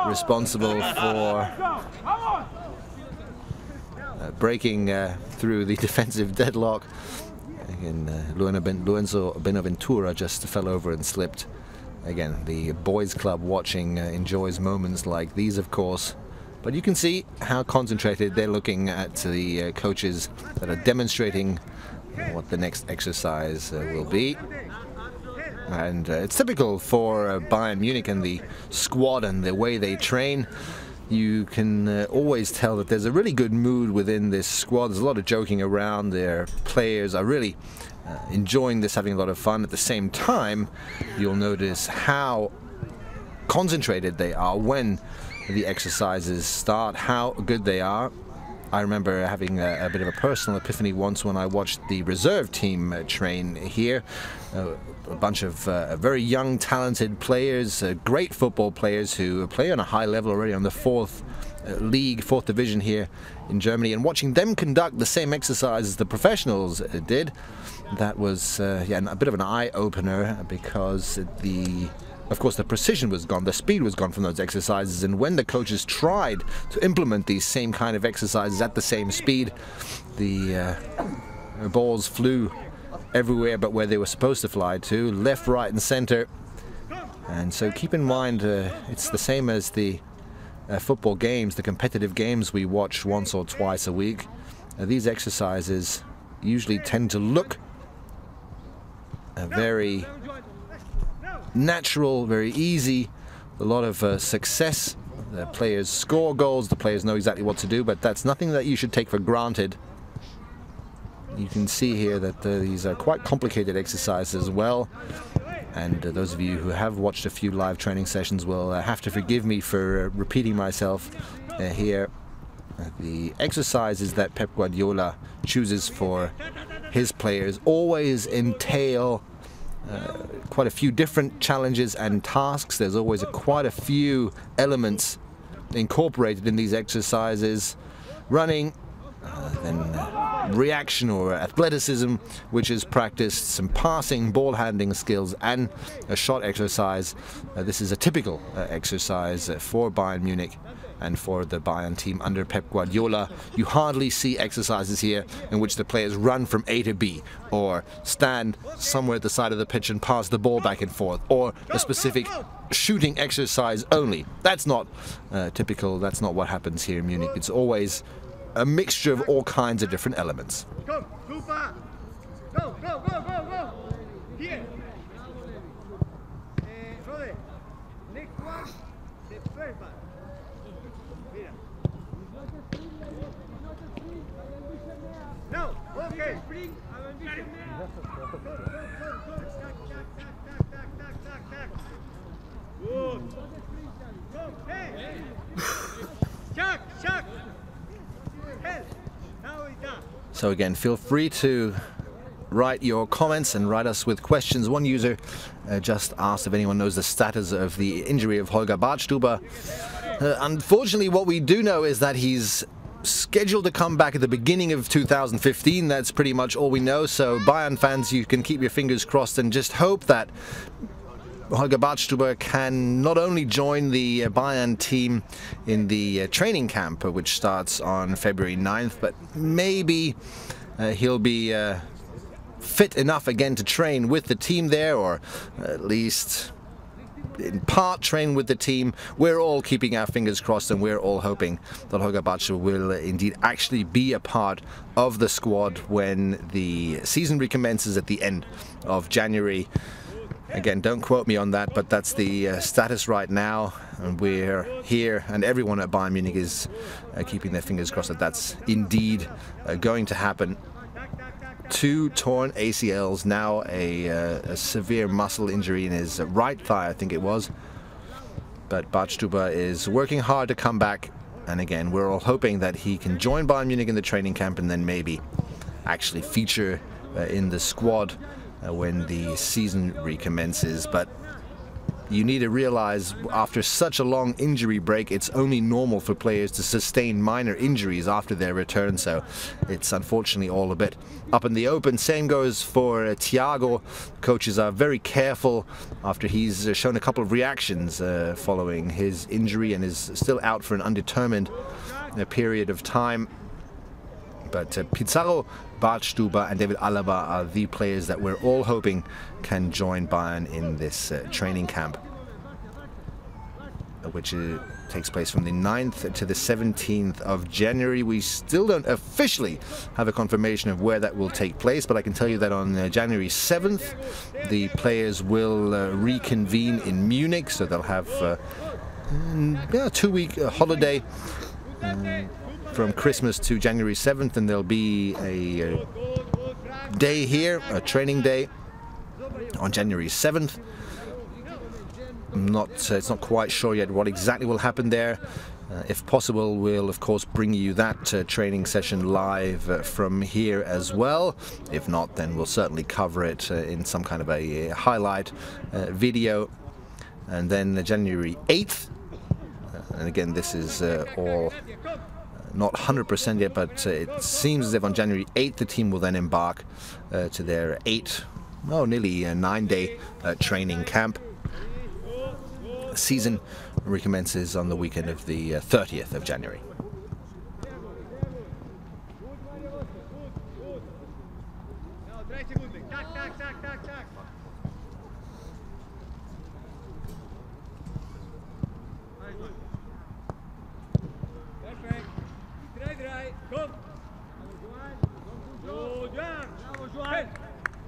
[SPEAKER 4] responsible for breaking through the defensive deadlock. Again, Lorenzo Benaventura just fell over and slipped. Again, the boys club watching enjoys moments like these, of course. But you can see how concentrated they're looking at the coaches that are demonstrating what the next exercise will be. And it's typical for Bayern Munich and the squad and the way they train. You can always tell that there's a really good mood within this squad. There's a lot of joking around. Their players are really enjoying this, having a lot of fun. At the same time, you'll notice how concentrated they are when the exercises start, how good they are. I remember having a bit of a personal epiphany once when I watched the reserve team train here. A bunch of very young, talented players, great football players who play on a high level already on the fourth division here in Germany, and watching them conduct the same exercises the professionals did, that was yeah, a bit of an eye-opener, because of course, the precision was gone, the speed was gone from those exercises, and when the coaches tried to implement these same kind of exercises at the same speed, the balls flew everywhere but where they were supposed to fly to, left, right and center. And so keep in mind, it's the same as the football games, the competitive games we watch once or twice a week. These exercises usually tend to look very natural, very easy, a lot of success. The players score goals, the players know exactly what to do, but that's nothing that you should take for granted. You can see here that these are quite complicated exercises as well, and those of you who have watched a few live training sessions will have to forgive me for repeating myself here. The exercises that Pep Guardiola chooses for his players always entail quite a few different challenges and tasks. There's always quite a few elements incorporated in these exercises. Running, then reaction or athleticism, which is practiced, some passing, ball handling skills, and a shot exercise. This is a typical exercise for Bayern Munich and for the Bayern team under Pep Guardiola. You hardly see exercises here in which the players run from A to B, or stand somewhere at the side of the pitch and pass the ball back and forth, or a specific shooting exercise only. That's not typical, that's not what happens here in Munich. It's always a mixture of all kinds of different elements.
[SPEAKER 1] Go, super! Go, go, go, go, go! Here! Rode, next one, the first one. Mira. No, okay. Spring. Good. Go, hey! Chuck, chuck!
[SPEAKER 4] So again, feel free to write your comments and write us with questions. One user just asked if anyone knows the status of the injury of Holger Badstuber. Unfortunately, what we do know is that he's scheduled to come back at the beginning of 2015. That's pretty much all we know. So Bayern fans, you can keep your fingers crossed and just hope that Holger Badstuber can not only join the Bayern team in the training camp, which starts on February 9th, but maybe he'll be fit enough again to train with the team there, or at least in part train with the team. We're all keeping our fingers crossed, and we're all hoping that Holger Badstuber will indeed actually be a part of the squad when the season recommences at the end of January. Again, don't quote me on that, but that's the status right now, and we're here, and everyone at Bayern Munich is keeping their fingers crossed that that's indeed going to happen. 2 torn ACLs, now a severe muscle injury in his right thigh, I think it was. But Badstuber is working hard to come back, and again, we're all hoping that he can join Bayern Munich in the training camp and then maybe actually feature in the squad when the season recommences. But you need to realize, after such a long injury break, it's only normal for players to sustain minor injuries after their return, so it's unfortunately all a bit up in the open. Same goes for Thiago. Coaches are very careful after he's shown a couple of reactions following his injury and is still out for an undetermined period of time. But Pizarro, Badstuber and David Alaba are the players that we're all hoping can join Bayern in this training camp, which takes place from the 9th to the 17th of January. We still don't officially have a confirmation of where that will take place, but I can tell you that on January 7th the players will reconvene in Munich, so they'll have a 2-week holiday from Christmas to January 7th, and there'll be a day here, a training day on January 7th. It's not quite sure yet what exactly will happen there. If possible, we'll of course bring you that training session live from here as well. If not, then we'll certainly cover it in some kind of a highlight video. And then January 8th, and again this is all not 100% yet, but it seems as if on January 8th the team will then embark to their nearly a 9-day training camp. Season recommences on the weekend of the 30th of January.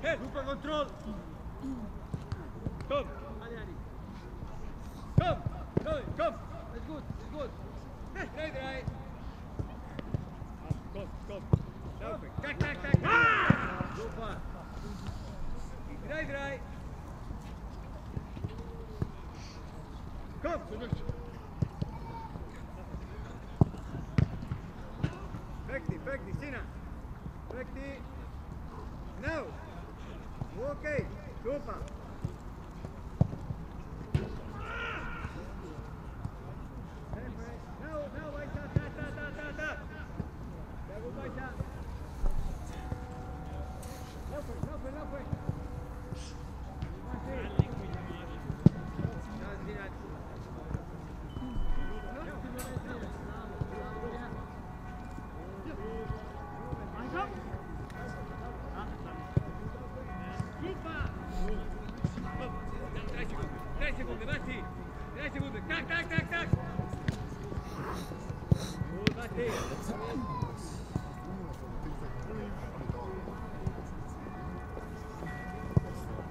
[SPEAKER 1] Super control. Come. Come. It's good. Draai. Kom. Lopen. Kijk. Super. Draai. Kom. Vekti, Sina. Vekti. Now. Okay. Super.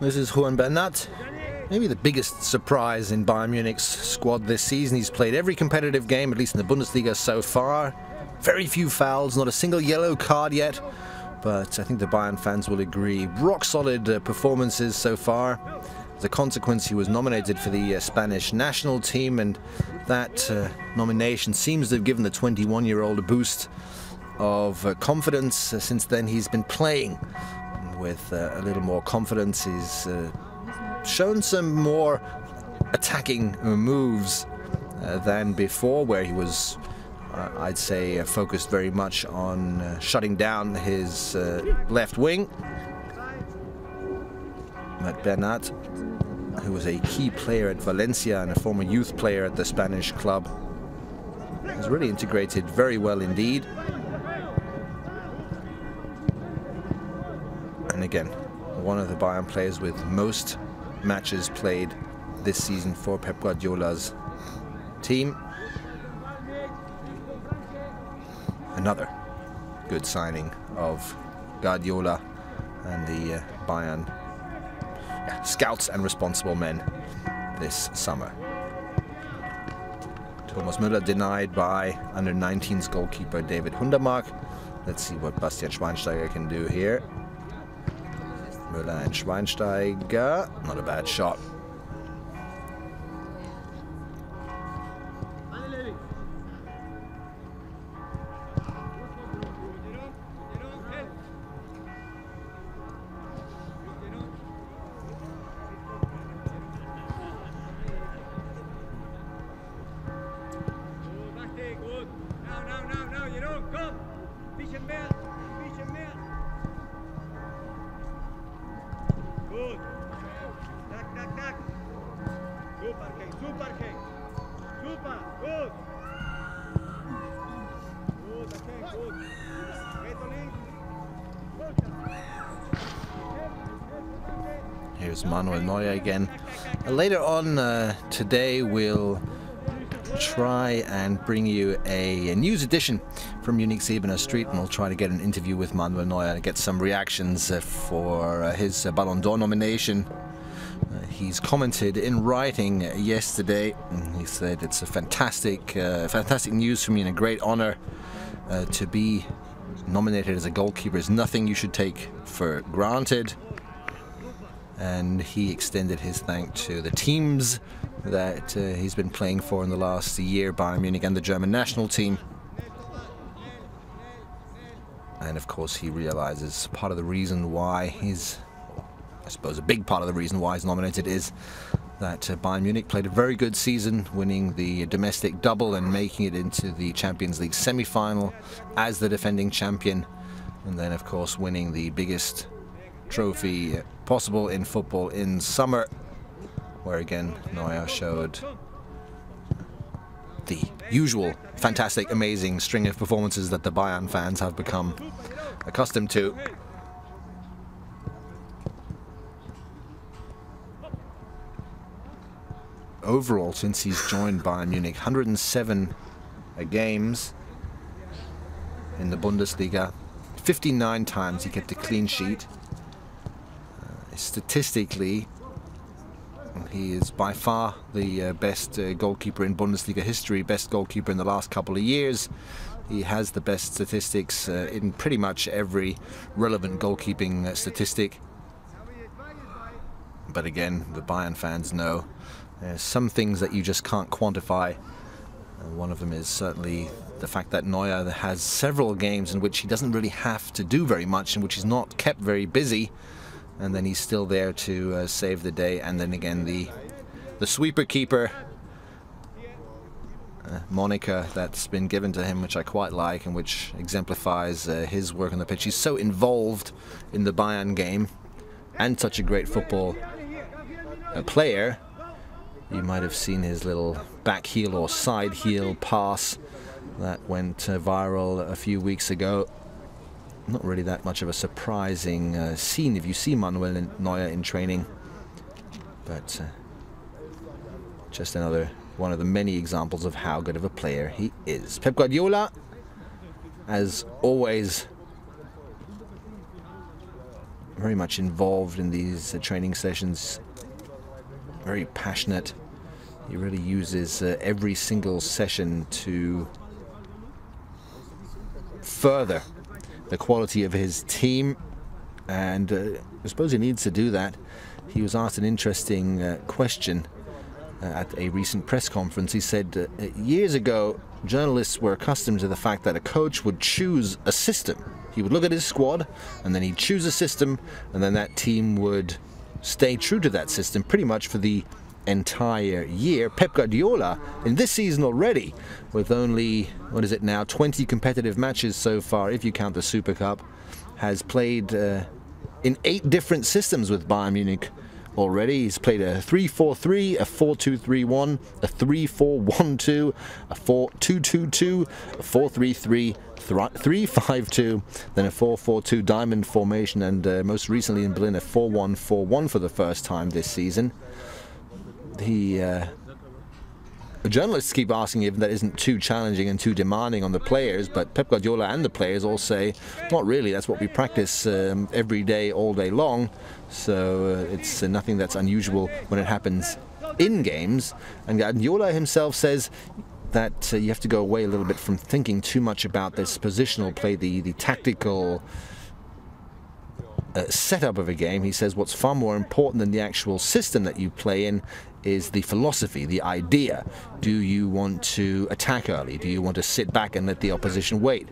[SPEAKER 4] This is Juan Bernat, maybe the biggest surprise in Bayern Munich's squad this season. He's played every competitive game, at least in the Bundesliga so far. Very few fouls, not a single yellow card yet, but I think the Bayern fans will agree. Rock solid performances so far. As a consequence, he was nominated for the Spanish national team, and that nomination seems to have given the 21-year-old a boost of confidence. Since then, he's been playing with a little more confidence. He's shown some more attacking moves than before, where he was, I'd say, focused very much on shutting down his left wing. But Bernat, who was a key player at Valencia and a former youth player at the Spanish club, has really integrated very well indeed. And again, one of the Bayern players with most matches played this season for Pep Guardiola's team. Another good signing of Guardiola and the Bayern scouts and responsible men this summer. Thomas Müller denied by under-19s goalkeeper David Hundermark. Let's see what Bastian Schweinsteiger can do here. Müller and Schweinsteiger, not a bad shot. Here's Manuel Neuer again. Later on today we'll try and bring you a news edition from Munich Siebener Street, and we'll try to get an interview with Manuel Neuer and get some reactions for his Ballon d'Or nomination. He's commented in writing yesterday. He said it's a fantastic news for me and a great honor to be nominated as a goalkeeper. Is nothing you should take for granted. And he extended his thanks to the teams that he's been playing for in the last year, Bayern Munich and the German national team. And of course he realizes part of the reason why he's, I suppose a big part of the reason why he's nominated is that Bayern Munich played a very good season, winning the domestic double and making it into the Champions League semi-final as the defending champion. And then of course winning the biggest trophy possible in football in summer, where again Neuer showed the usual fantastic, amazing string of performances that the Bayern fans have become accustomed to. Overall, since he's joined Bayern Munich, 107 games in the Bundesliga, 59 times he kept a clean sheet. Statistically, he is by far the best goalkeeper in Bundesliga history, best goalkeeper in the last couple of years. He has the best statistics in pretty much every relevant goalkeeping statistic. But again, the Bayern fans know there's some things that you just can't quantify. One of them is certainly the fact that Neuer has several games in which he doesn't really have to do very much, in which he's not kept very busy. And then he's still there to save the day. And then again, the sweeper keeper moniker that's been given to him, which I quite like and which exemplifies his work on the pitch. He's so involved in the Bayern game and such a great football player. You might have seen his little back heel or side heel pass that went viral a few weeks ago. Not really that much of a surprising scene if you see Manuel Neuer in training, but just another one of the many examples of how good of a player he is. Pep Guardiola, as always, very much involved in these training sessions, very passionate. He really uses every single session to further the quality of his team, and I suppose he needs to do that. He was asked an interesting question at a recent press conference. He said years ago journalists were accustomed to the fact that a coach would choose a system. He would look at his squad and then he'd choose a system, and then that team would stay true to that system pretty much for the entire year. Pep Guardiola, in this season already, with only, what is it now, 20 competitive matches so far, if you count the Super Cup, has played in 8 different systems with Bayern Munich already. He's played a 3-4-3, a 4-2-3-1, a 3-4-1-2, a 4-2-2-2, a 4-3-3, 3-5-2, then a 4-4-2 diamond formation, and most recently in Berlin a 4-1-4-1 for the first time this season. the journalists keep asking if that isn't too challenging and too demanding on the players, but Pep Guardiola and the players all say, not really, that's what we practice every day, all day long, so it's nothing that's unusual when it happens in games. And Guardiola himself says that you have to go away a little bit from thinking too much about this positional play, the tactical setup of a game. He says what's far more important than the actual system that you play in is the philosophy, the idea. Do you want to attack early? Do you want to sit back and let the opposition wait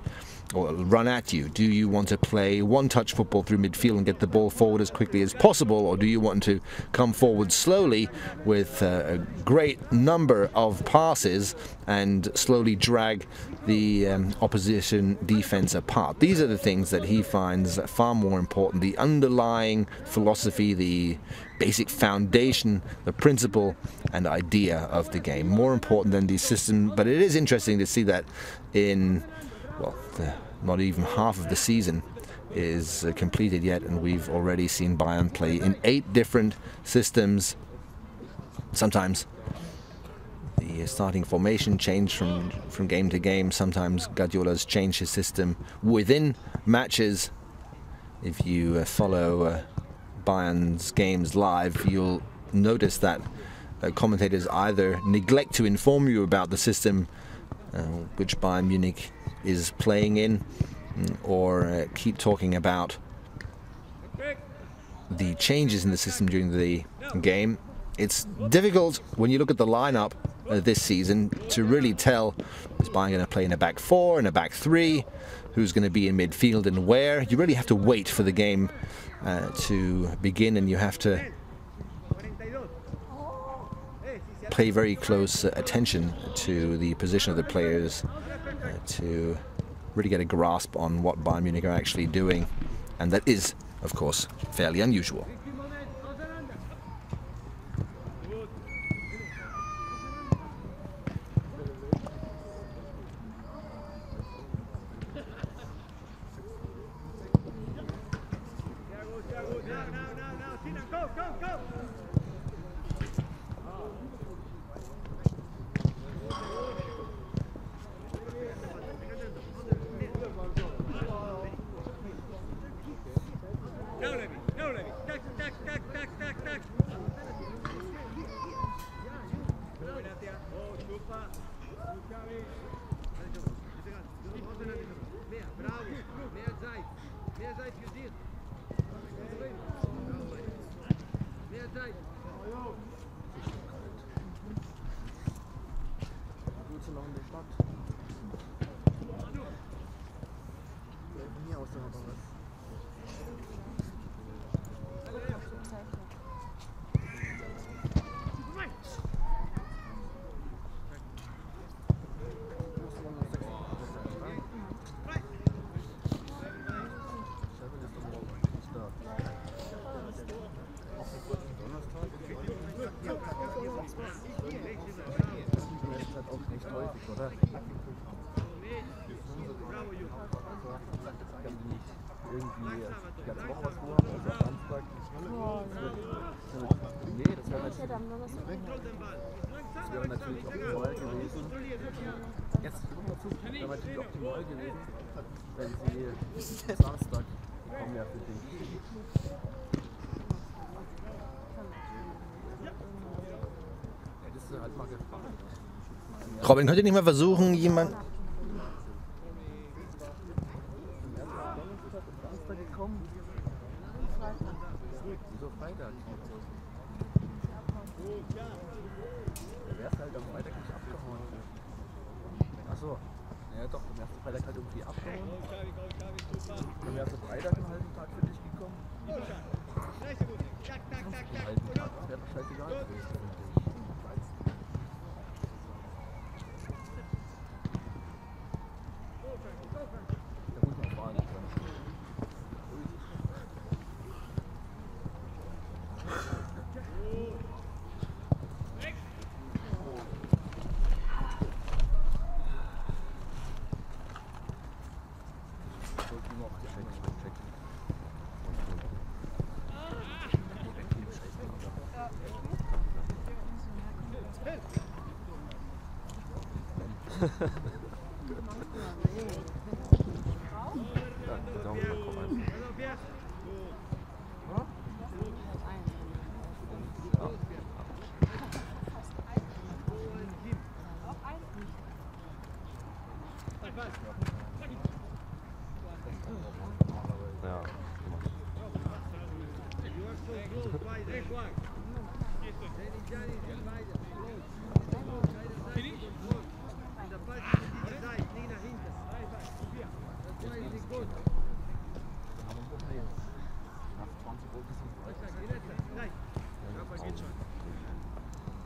[SPEAKER 4] or run at you? Do you want to play one-touch football through midfield and get the ball forward as quickly as possible? Or do you want to come forward slowly with a great number of passes and slowly drag the opposition defense apart? These are the things that he finds far more important. The underlying philosophy, the basic foundation, the principle and idea of the game. More important than the system, but it is interesting to see that in, well, not even half of the season is completed yet, and we've already seen Bayern play in 8 different systems. Sometimes the starting formation changed from game to game. Sometimes Guardiola's changed his system within matches. If you follow Bayern's games live, you'll notice that commentators either neglect to inform you about the system which Bayern Munich is playing in, or keep talking about the changes in the system during the game. It's difficult when you look at the lineup this season to really tell, is Bayern going to play in a back 4, in a back 3, who's going to be in midfield and where. You really have to wait for the game to begin, and you have to pay very close attention to the position of the players to really get a grasp on what Bayern Munich are actually doing, and that is, of course, fairly unusual. Robin, könnt ihr nicht mal versuchen, jemand...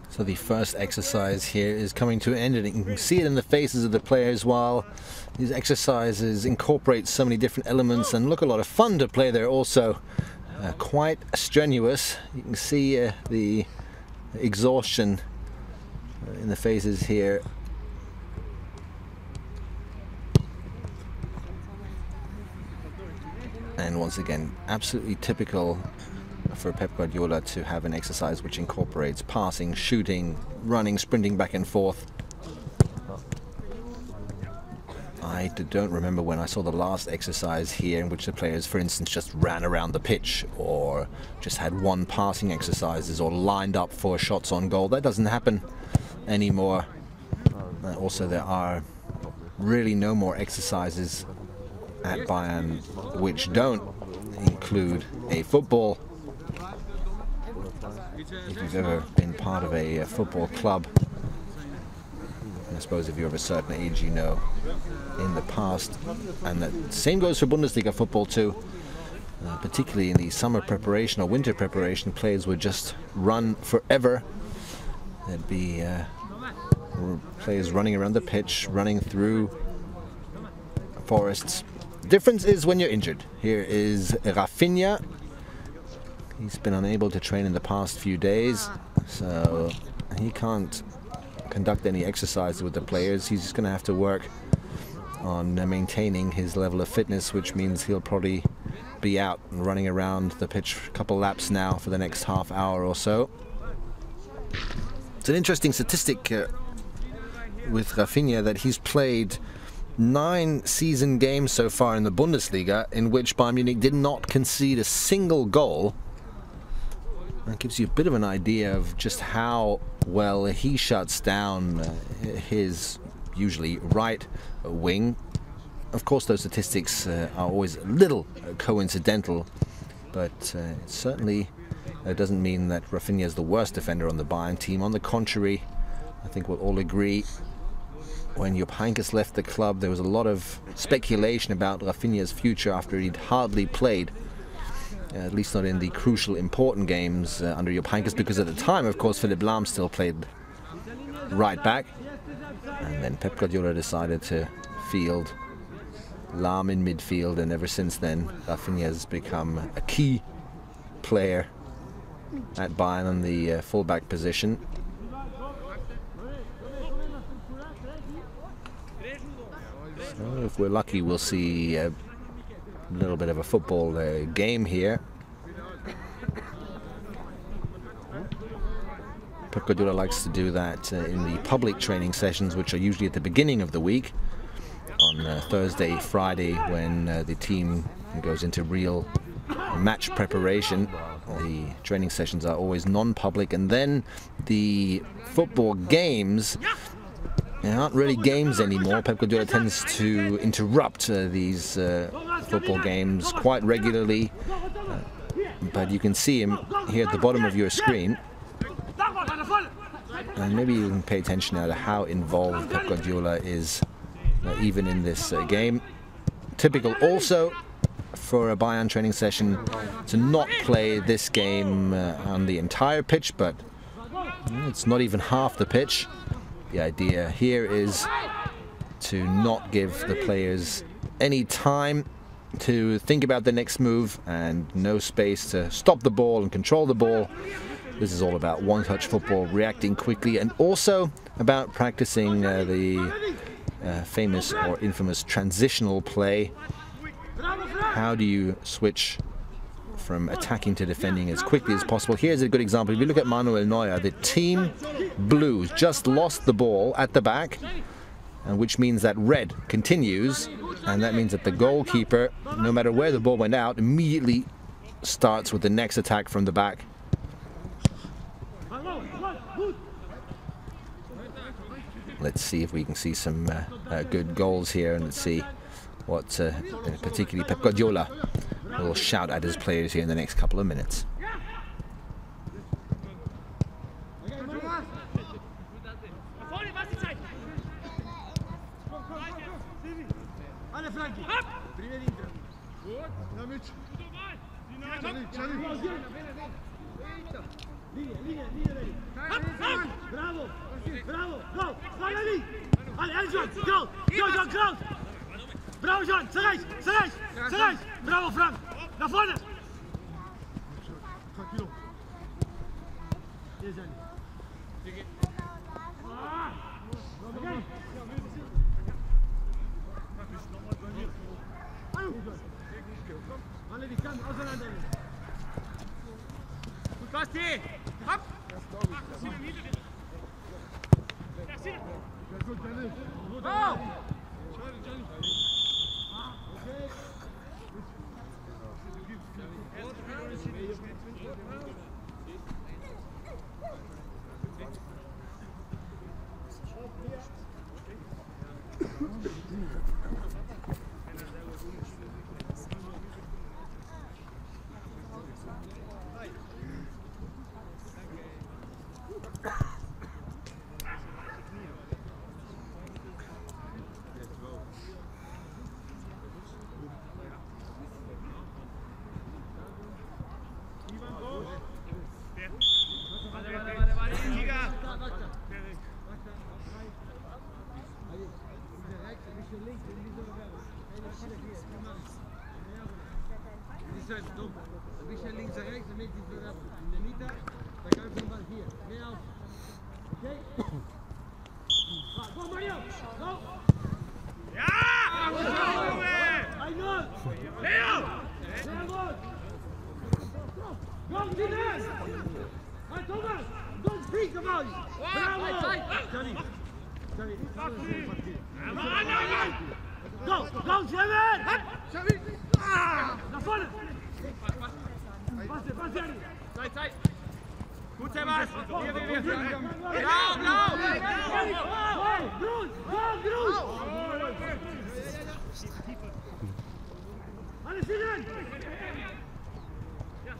[SPEAKER 4] So the first exercise here is coming to an end, and you can see it in the faces of the players while these exercises incorporate so many different elements and look a lot of fun to play. They're also quite strenuous. You can see the exhaustion in the faces here. And once again, absolutely typical for Pep Guardiola to have an exercise which incorporates passing, shooting, running, sprinting back and forth. I don't remember when I saw the last exercise here in which the players, for instance, just ran around the pitch or just had one passing exercises or lined up for shots on goal. That doesn't happen anymore. Also, there are really no more exercises at Bayern which don't include a football. If you've ever been part of a football club, I suppose if you're of a certain age, you know, in the past, and the same goes for Bundesliga football too, particularly in the summer preparation or winter preparation, players would just run forever. There'd be players running around the pitch, running through forests. Difference is when you're injured. Here is Rafinha. He's been unable to train in the past few days, so he can't conduct any exercise with the players. He's just going to have to work on maintaining his level of fitness, which means he'll probably be out and running around the pitch a couple laps now for the next half hour or so. It's an interesting statistic with Rafinha that he's played 9 season games so far in the Bundesliga in which Bayern Munich did not concede a single goal. That gives you a bit of an idea of just how well he shuts down his usually right wing. Of course, those statistics are always a little coincidental, but it certainly doesn't mean that Rafinha is the worst defender on the Bayern team. On the contrary, I think we'll all agree, when Jupp Heynckes left the club, there was a lot of speculation about Rafinha's future after he'd hardly played. At least not in the crucial, important games under Jupp Heynckes, because at the time, of course, Philipp Lahm still played right back. And then Pep Guardiola decided to field Lahm in midfield, and ever since then, Rafinha has become a key player at Bayern in the fullback position. So if we're lucky, we'll see a little bit of a football game here. Pep Guardiola likes to do that in the public training sessions, which are usually at the beginning of the week, on Thursday, Friday, when the team goes into real match preparation. The training sessions are always non-public, and then the football games aren't really games anymore. Pep Guardiola tends to interrupt these football games quite regularly, but you can see him here at the bottom of your screen, and maybe you can pay attention now to how involved Pep Guardiola is even in this game. Typical also for a Bayern training session to not play this game on the entire pitch, but it's not even half the pitch. The idea here is to not give the players any time to think about the next move and no space to stop the ball and control the ball. This is all about one-touch football, reacting quickly, and also about practicing the famous or infamous transitional play. How do you switch from attacking to defending as quickly as possible? Here's a good example. If you look at Manuel Neuer, the team Blues just lost the ball at the back, and which means that red continues, and that means that the goalkeeper, no matter where the ball went out, immediately starts with the next attack from the back. Let's see if we can see some good goals here, and let's see what particularly Pep Guardiola will shout at his players here in the next couple of minutes.
[SPEAKER 5] Bravo! Bravo! Go! Vai ali! Ali, John! Go! Go, John! Go! Bravo, John! Sai! Sai! Sai! Bravo, Frank! Nach vorne! Tranquilo. Hier, Jenny. Alle, die kann auseinander. Gut, Basti! Hopp! Oh! Ein bisschen links und rechts, damit die in der Mitte, da kannst du den Ball hier, mehr auf. Okay? Go, Mario! Go! Ja! 1-0! Leo! Sehr gut! Go, Dines! Hey, Thomas! Don't speak about it! Bravo! Johnny! Johnny! Go! Go, Josep! Nach vorne! Zeit! Gut, Sebas! Hier! Blau! Grün! Alles hin!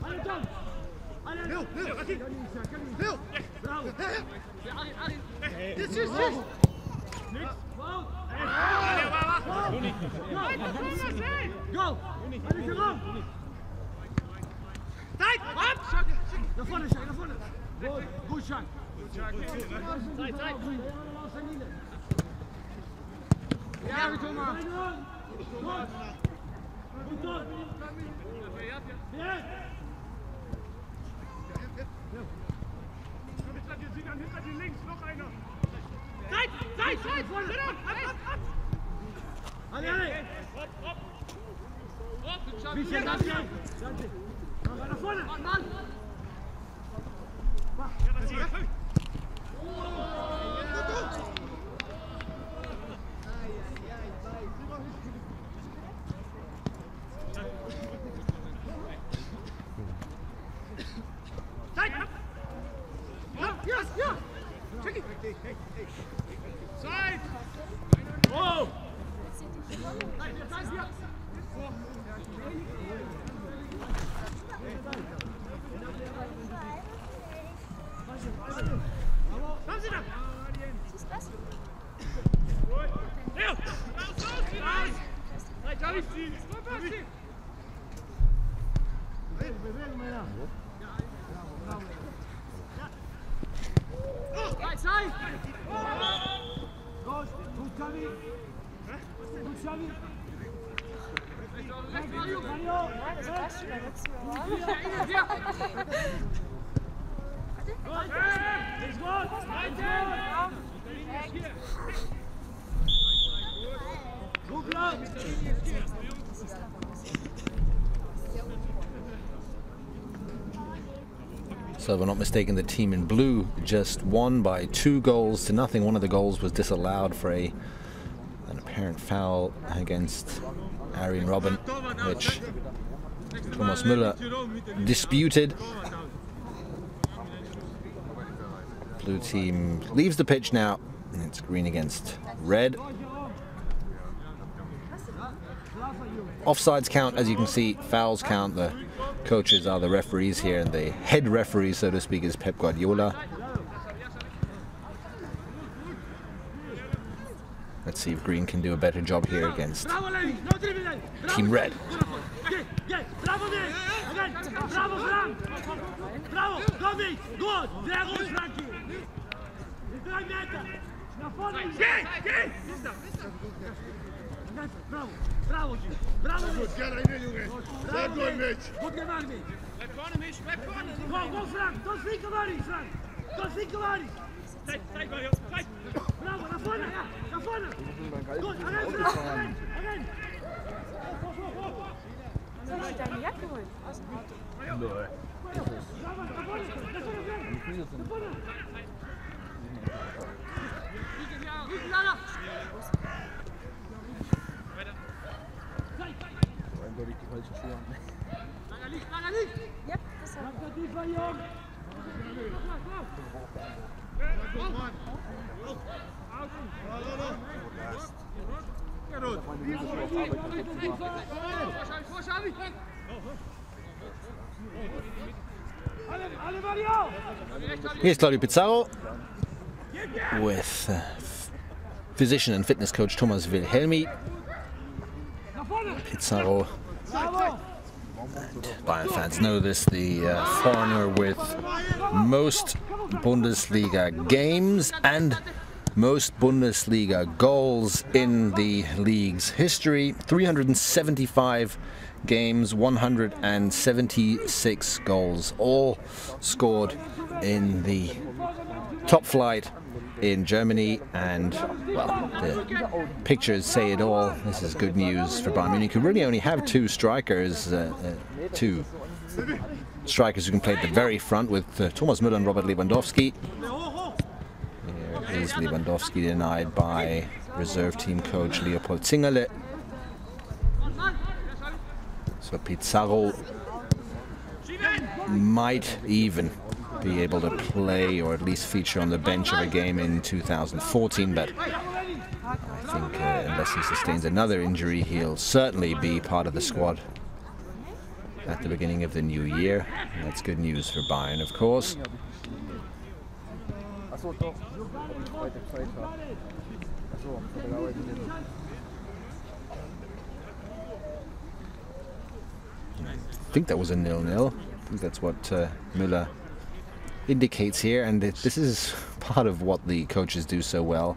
[SPEAKER 5] Alle John! Alle! Phil! Bravo! Dit is! Niks! Go! Alles herum! Tijd! Op! Naar voren, Shaq, naar voren! Goed, Shaq! Tijd! Ja, we doen maar! Goed door! Ja! Hinter dir links, noch einer! Zeit! Vorne! Alle! Bisschen nach hier! Nach vorne! Mann! Ja! Zeit! Oh! Kommen Sie da! Was ist das? Leo! Raus! Nein, Javi! Bewegen, Männer! Zeit! Los! Gut, Javi! Gut, Javi! Mario!
[SPEAKER 3] Nein, das passt schon, da letztes Mal.
[SPEAKER 5] Ist gut! Gut, klar!
[SPEAKER 4] So if I'm not mistaken, the team in blue just won by 2 goals to nothing. One of the goals was disallowed for a apparent foul against Arjen Robben, which Thomas Müller disputed. Blue team leaves the pitch now. It's green against red. Offsides count, as you can see, fouls count. The coaches are the referees here, and the head referee, so to speak, is Pep Guardiola. Let's see if green can do a better job here against Team Red.
[SPEAKER 5] Bravo, bravo, gut, gerne rein, Junge. Sehr gut, Mitch. Gut gemacht, Mitch. Bleib vorne, Mitch, bleib vorne. Go, Frank, don't think about it, Frank. Don't think about it. Zeig mal, zeig. Bravo, nach vorne, ja, nach vorne. Gut, rein, Frank, rein.
[SPEAKER 3] Soll ich deine Jacke holen? Aus dem Auto.
[SPEAKER 5] Bravo, nach vorne, nach vorne.
[SPEAKER 7] Eindeutig die falschen Schuhe an.
[SPEAKER 3] Ja, das hat
[SPEAKER 4] Here's Claudio Pizarro with physician and fitness coach Thomas Wilhelmi. Pizarro, Bayern fans know this, the foreigner with most Bundesliga games and most Bundesliga goals in the league's history. 375 games, 176 goals, all scored in the top flight in Germany, and well, the pictures say it all. This is good news for Bayern Munich, who really only have two strikers who can play at the very front, with Thomas Müller and Robert Lewandowski. Here is Lewandowski denied by reserve team coach Leopold Zingerle. So Pizarro might even be able to play, or at least feature on the bench of a game in 2014, but I think unless he sustains another injury, he'll certainly be part of the squad at the beginning of the new year. And that's good news for Bayern, of course. I think that was a 0-0. I think that's what Müller indicates here, and this is part of what the coaches do so well.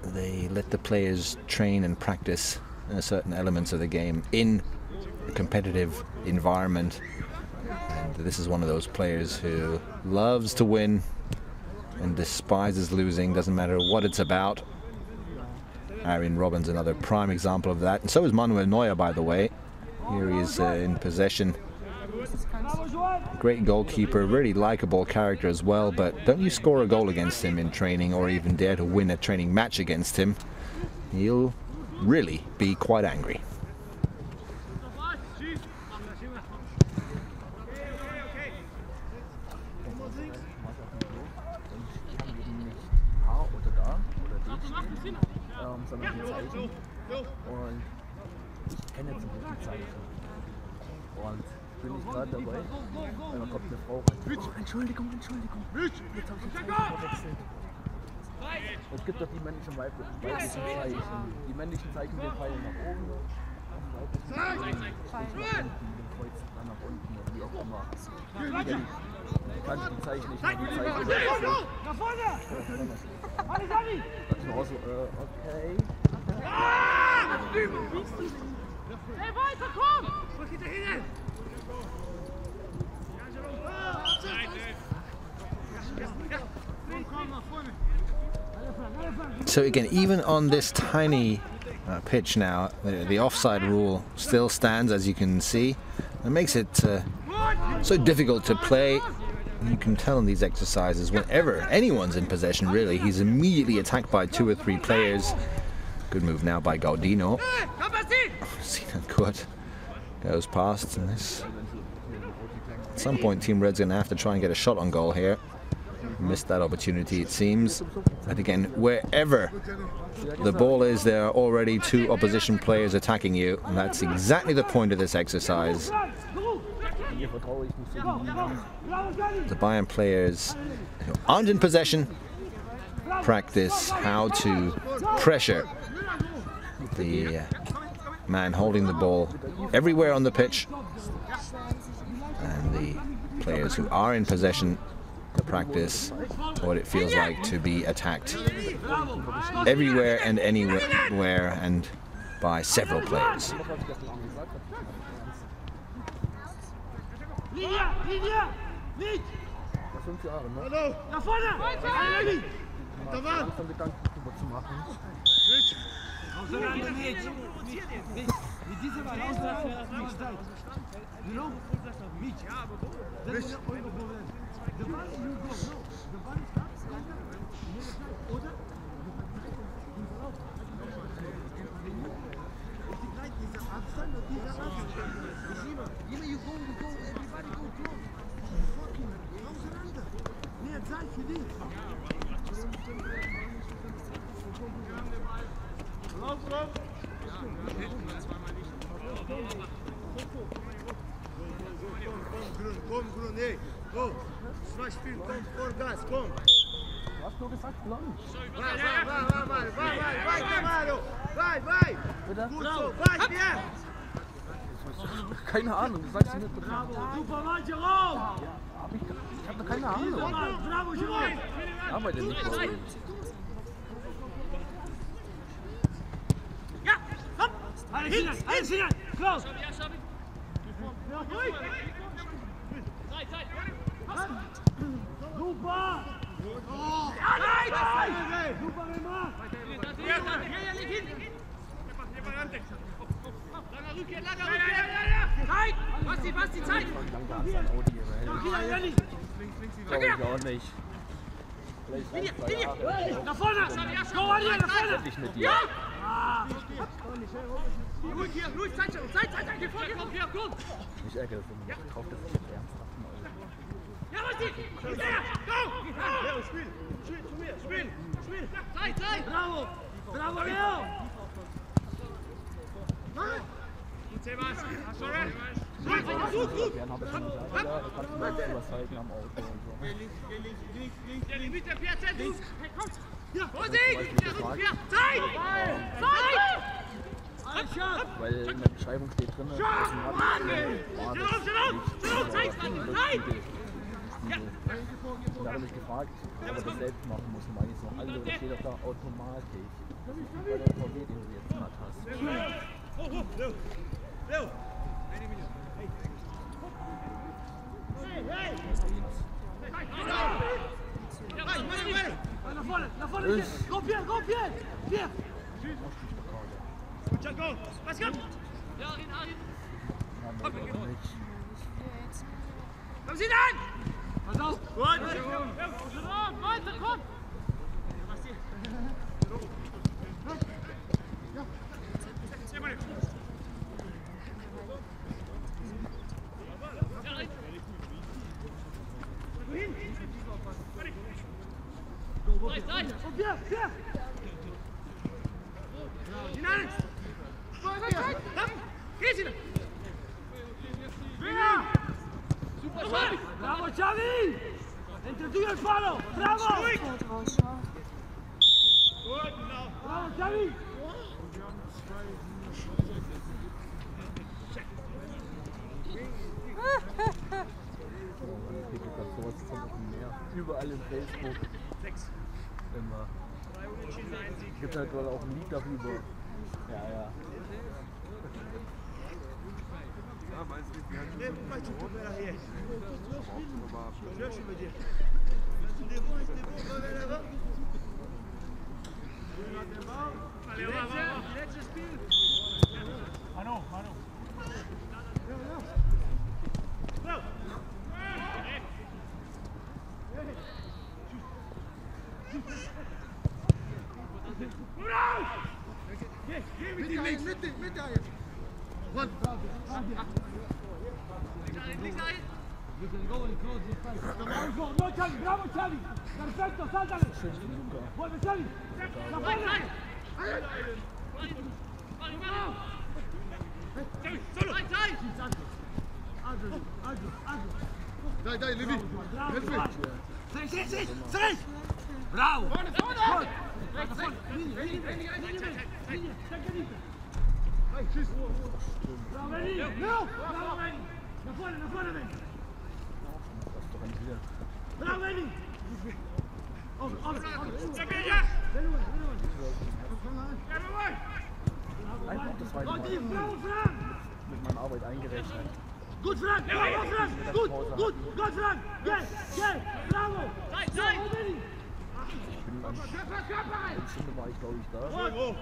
[SPEAKER 4] They let the players train and practice certain elements of the game in a competitive environment. And this is one of those players who loves to win and despises losing, doesn't matter what it's about. Arjen Robben's another prime example of that, and so is Manuel Neuer, by the way. Here he is in possession. Great goalkeeper, really likable character as well, but don't you score a goal against him in training, or even dare to win a training match against him, he'll really be quite angry.
[SPEAKER 7] Bin ich gerade dabei, dann kommt eine Frau rein. Entschuldigung, Entschuldigung. Jetzt habe ich die Zeichen verwechselt. Es gibt doch die männlichen und weiblichen Zeichen. Die männlichen Zeichen den Pfeil nach oben, die weiblichen Zeichen den Kreuz dann nach unten, oder wie auch immer. Ich kannte die Zeichen nicht mehr, die Zeichen.
[SPEAKER 5] Nach vorne! Alles an ihn!
[SPEAKER 7] Das war auch so, okay.
[SPEAKER 5] Hey, weiter, komm! Was geht da hin?
[SPEAKER 4] So again, even on this tiny pitch now, the offside rule still stands, as you can see. It makes it so difficult to play you can tell in these exercises, whenever anyone's in possession, really, he's immediately attacked by 2 or 3 players. Good move now by Gaudino. Sinan Kurt goes past, and this. At some point, Team Red's going to have to try and get a shot on goal here. Missed that opportunity, it seems. And again, wherever the ball is, there are already 2 opposition players attacking you, and that's exactly the point of this exercise. The Bayern players who aren't in possession practice how to pressure the man holding the ball everywhere on the pitch, and the players who are in possession practice what it feels like to be attacked everywhere and anywhere, and by several players.
[SPEAKER 1] Komm, Grün, ey, go. 2 Spiel, komm, Vollgas, komm.
[SPEAKER 7] Du hast nur gesagt, Blanc.
[SPEAKER 1] Vai, Mario. Vai. Gut so, vai, Pierre.
[SPEAKER 7] Keine Ahnung, du sagst nicht.
[SPEAKER 5] Super, Mann, Jerome!
[SPEAKER 7] Ich habe keine Ahnung.
[SPEAKER 5] Bravo, Jerome!
[SPEAKER 7] Arbeite nicht so.
[SPEAKER 5] Ja, komm! Alles hin! Klaus! Super! Ja, nein! Super gemacht! Langer Rückkehr! Zeit! Basti, Zeit!
[SPEAKER 7] Glaube ich auch nicht.
[SPEAKER 5] Nach vorne! Go, Adi, nach vorne!
[SPEAKER 7] Ich mit dir.
[SPEAKER 5] Ja! Ruhig, Zeit! Geh vor!
[SPEAKER 7] Ich ärgere das immer. Ich kaufe das nicht ernsthaft mal.
[SPEAKER 5] Ja, Basti! Go!
[SPEAKER 1] Leo, spiel!
[SPEAKER 5] Zeit! Bravo, Leo! Gut!
[SPEAKER 7] Bern habe ich schon gesagt, da kannst du mal überzeugen am Auto und so.
[SPEAKER 5] Mit der PZ, links! Ja, Vorsicht! Zeit!
[SPEAKER 7] Weil in der Beschreibung steht drin, da habe ich gefragt, ob er das selbst machen muss. Und meine ich so, also da steht doch da Automatik. Das ist wie bei der VW, den du jetzt gerade hast.
[SPEAKER 1] Leo!
[SPEAKER 5] Nach vorne! Go, Pierre! Was kommt? Ja, Arin! Komm sie an! Pass auf! Gut! Weiter, komm! Pierre! Hinein! Geh sie! Super, Xavi! Bravo, Xavi! Entre tú y el palo! Bravo! Bravo, Xavi!
[SPEAKER 7] Überall im Facebook. Immer. Es gibt halt auch ein Lied darüber. Ja.
[SPEAKER 5] Letztes Spiel! Manu! Bravo, Charlie! Perfecto, sáltale! ¡Vuelve, Charlie! ¡La pone!
[SPEAKER 1] Dai, Levi!
[SPEAKER 5] Seis! Bravo! Bravo, Benny!
[SPEAKER 7] Das war mit meiner Arbeit eingerechnet.
[SPEAKER 5] Gut, Frank! Bravo, Frank! Gut, Frank! Geh! Bravo! Benny!
[SPEAKER 7] Eine Stunde war ich, glaube ich, da.
[SPEAKER 5] Go!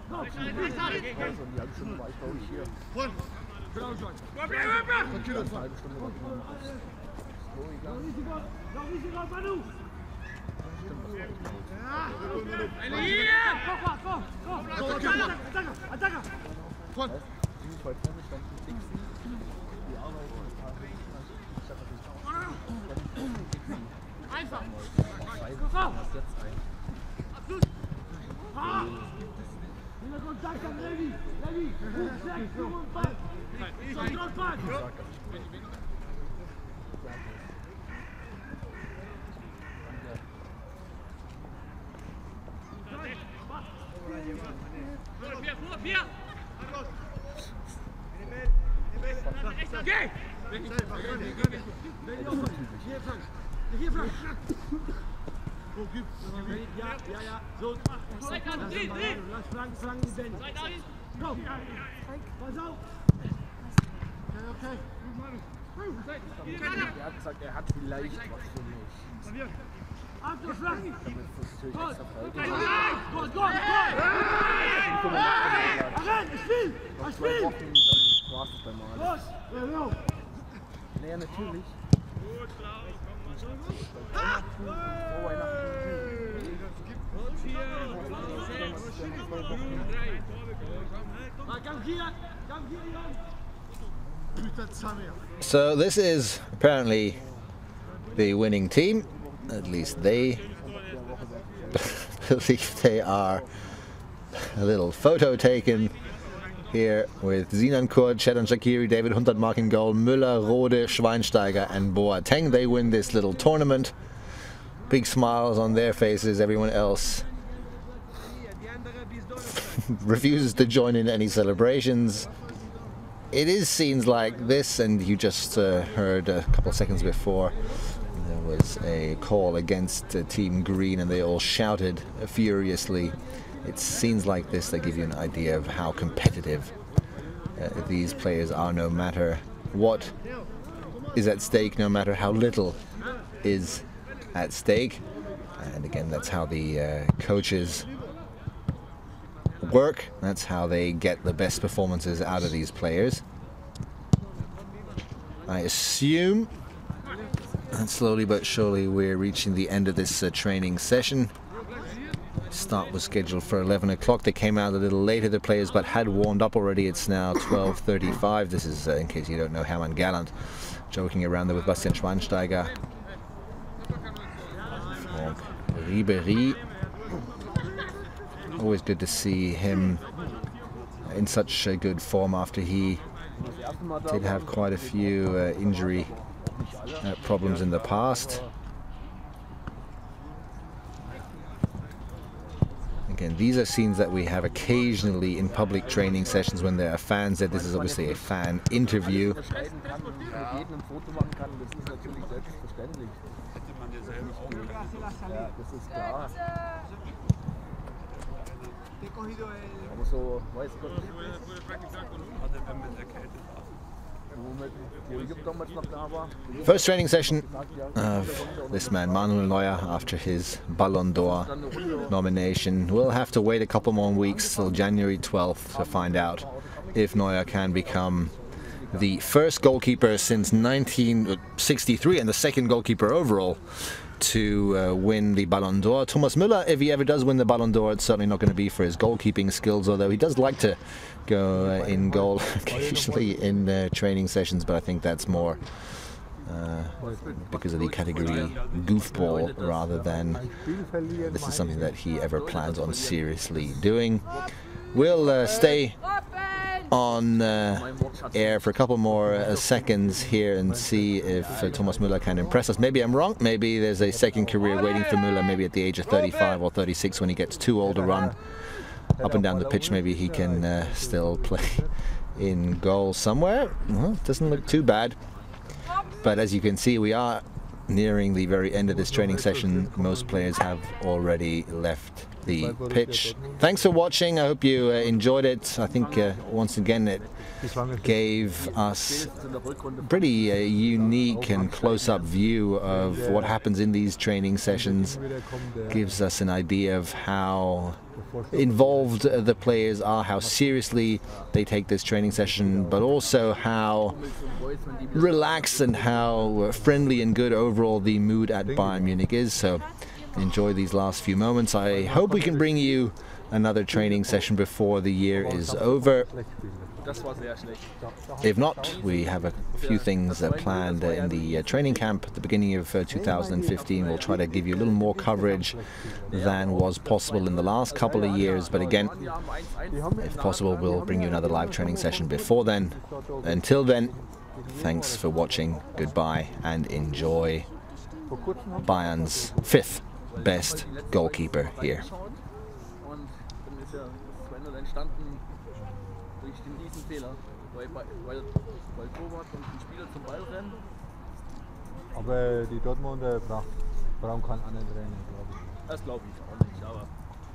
[SPEAKER 7] Und die halbe Stunde war ich, glaube ich, hier. Eine halbe Stunde war ich noch so gegangen. Ziemlich weit vorne stand die Dixie. Die Arbeit
[SPEAKER 5] Einfach!
[SPEAKER 7] was jetzt ein.
[SPEAKER 5] Hier, Frank! Ja. So. Lass Frank die Benny. Go! Pass auf! Okay.
[SPEAKER 7] Er hat gesagt, er hat vielleicht was für mich.
[SPEAKER 5] Achtung, Frank!
[SPEAKER 7] Das ist natürlich extra
[SPEAKER 5] Go! Spiel!
[SPEAKER 7] Noch 2 Wochen, dann war es bei mal.
[SPEAKER 5] Los!
[SPEAKER 7] Naja, natürlich.
[SPEAKER 4] So this is apparently the winning team. At least they believe they are. A little photo taken here with Sinan Kurt, Xherdan Shaqiri, David Huntertmark in goal, Müller, Rode, Schweinsteiger and Boateng. They win this little tournament. Big smiles on their faces. Everyone else refuses to join in any celebrations. It is scenes like this, and you just heard a couple of seconds before there was a call against Team Green and they all shouted furiously. It's scenes like this that give you an idea of how competitive these players are, no matter what is at stake, no matter how little is at stake. And again, that's how the coaches work. That's how they get the best performances out of these players. I assume that slowly but surely we're reaching the end of this training session. Start was scheduled for 11 o'clock. They came out a little later, the players, but had warmed up already. It's now 12:35. This is, in case you don't know, Hermann Galland joking around there with Bastian Schweinsteiger. Franck Ribéry. Always good to see him in such good form after he did have quite a few injury problems in the past. Again, these are scenes that we have occasionally in public training sessions when there are fans there. This is obviously a fan interview. First training session of this man, Manuel Neuer, after his Ballon d'Or nomination. We'll have to wait a couple more weeks till January 12th to find out if Neuer can become the first goalkeeper since 1963 and the second goalkeeper overall to win the Ballon d'Or. Thomas Müller, if he ever does win the Ballon d'Or, it's certainly not going to be for his goalkeeping skills, although he does like to go in goal occasionally in training sessions, but I think that's more because of the category goofball rather than this is something that he ever plans on seriously doing. We'll stay on air for a couple more seconds here and see if Thomas Müller can impress us. Maybe I'm wrong. Maybe there's a second career waiting for Müller, maybe at the age of 35 or 36 when he gets too old to run up and down the pitch. Maybe he can still play in goal somewhere. Well, doesn't look too bad. But as you can see, we are nearing the very end of this training session. Most players have already left the pitch. Thanks for watching. I hope you enjoyed it. I think once again it gave us a pretty unique and close-up view of what happens in these training sessions. Gives us an idea of how involved the players are, how seriously they take this training session, but also how relaxed and how friendly and good overall the mood at Bayern Munich is. So enjoy these last few moments. I hope we can bring you another training session before the year is over. If not, we have a few things planned in the training camp at the beginning of 2015. We'll try to give you a little more coverage than was possible in the last couple of years. But again, if possible, we'll bring you another live training session before then. Until then, thanks for watching, goodbye, and enjoy Bayern's 5th best goalkeeper here.
[SPEAKER 7] Fehler, weil Torwart und ein Spieler zum Ball rennen.
[SPEAKER 1] Aber die Dortmunder brauchen keinen anderen Trainer, glaube ich.
[SPEAKER 7] Das glaube ich auch nicht, aber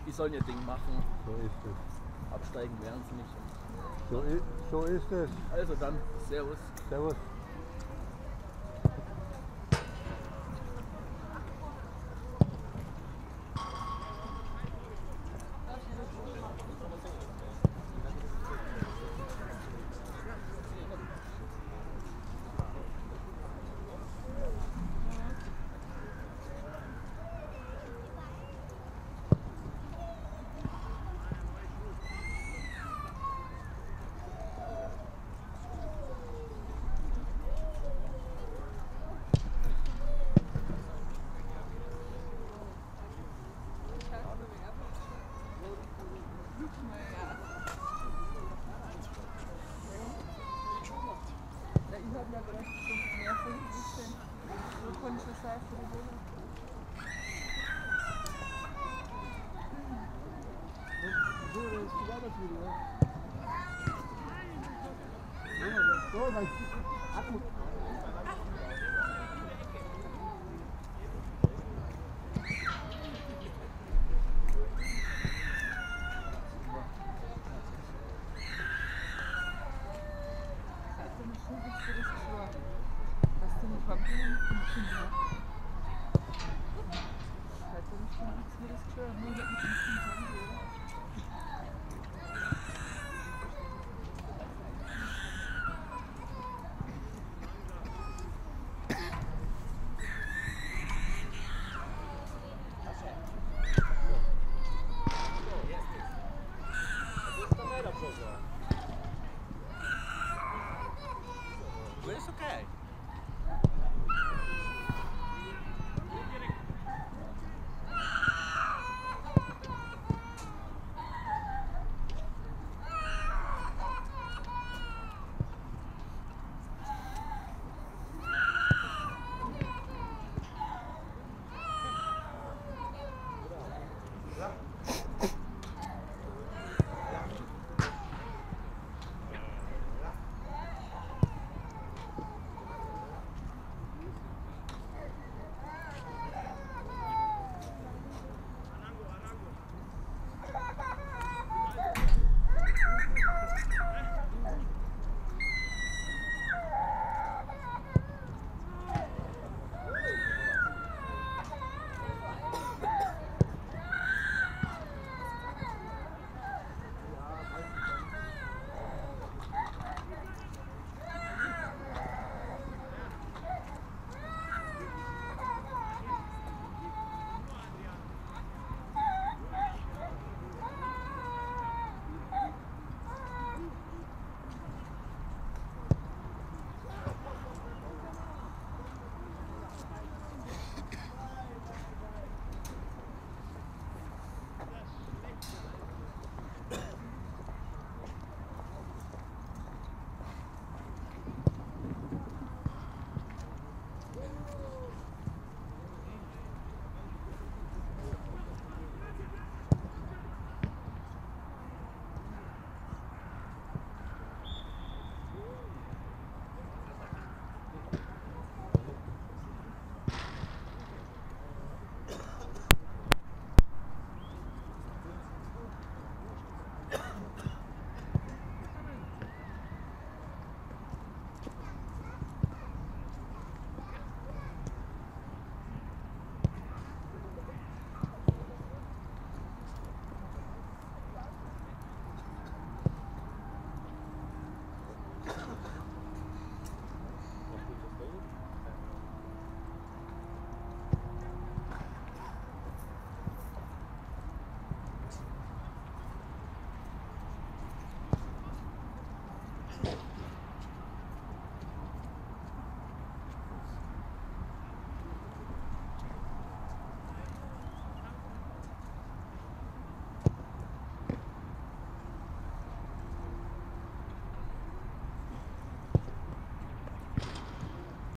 [SPEAKER 7] die sollen ihr Ding machen.
[SPEAKER 1] So ist es.
[SPEAKER 7] Absteigen werden sie nicht.
[SPEAKER 1] So ist es.
[SPEAKER 7] Also dann, Servus.
[SPEAKER 1] Servus.
[SPEAKER 5] Go,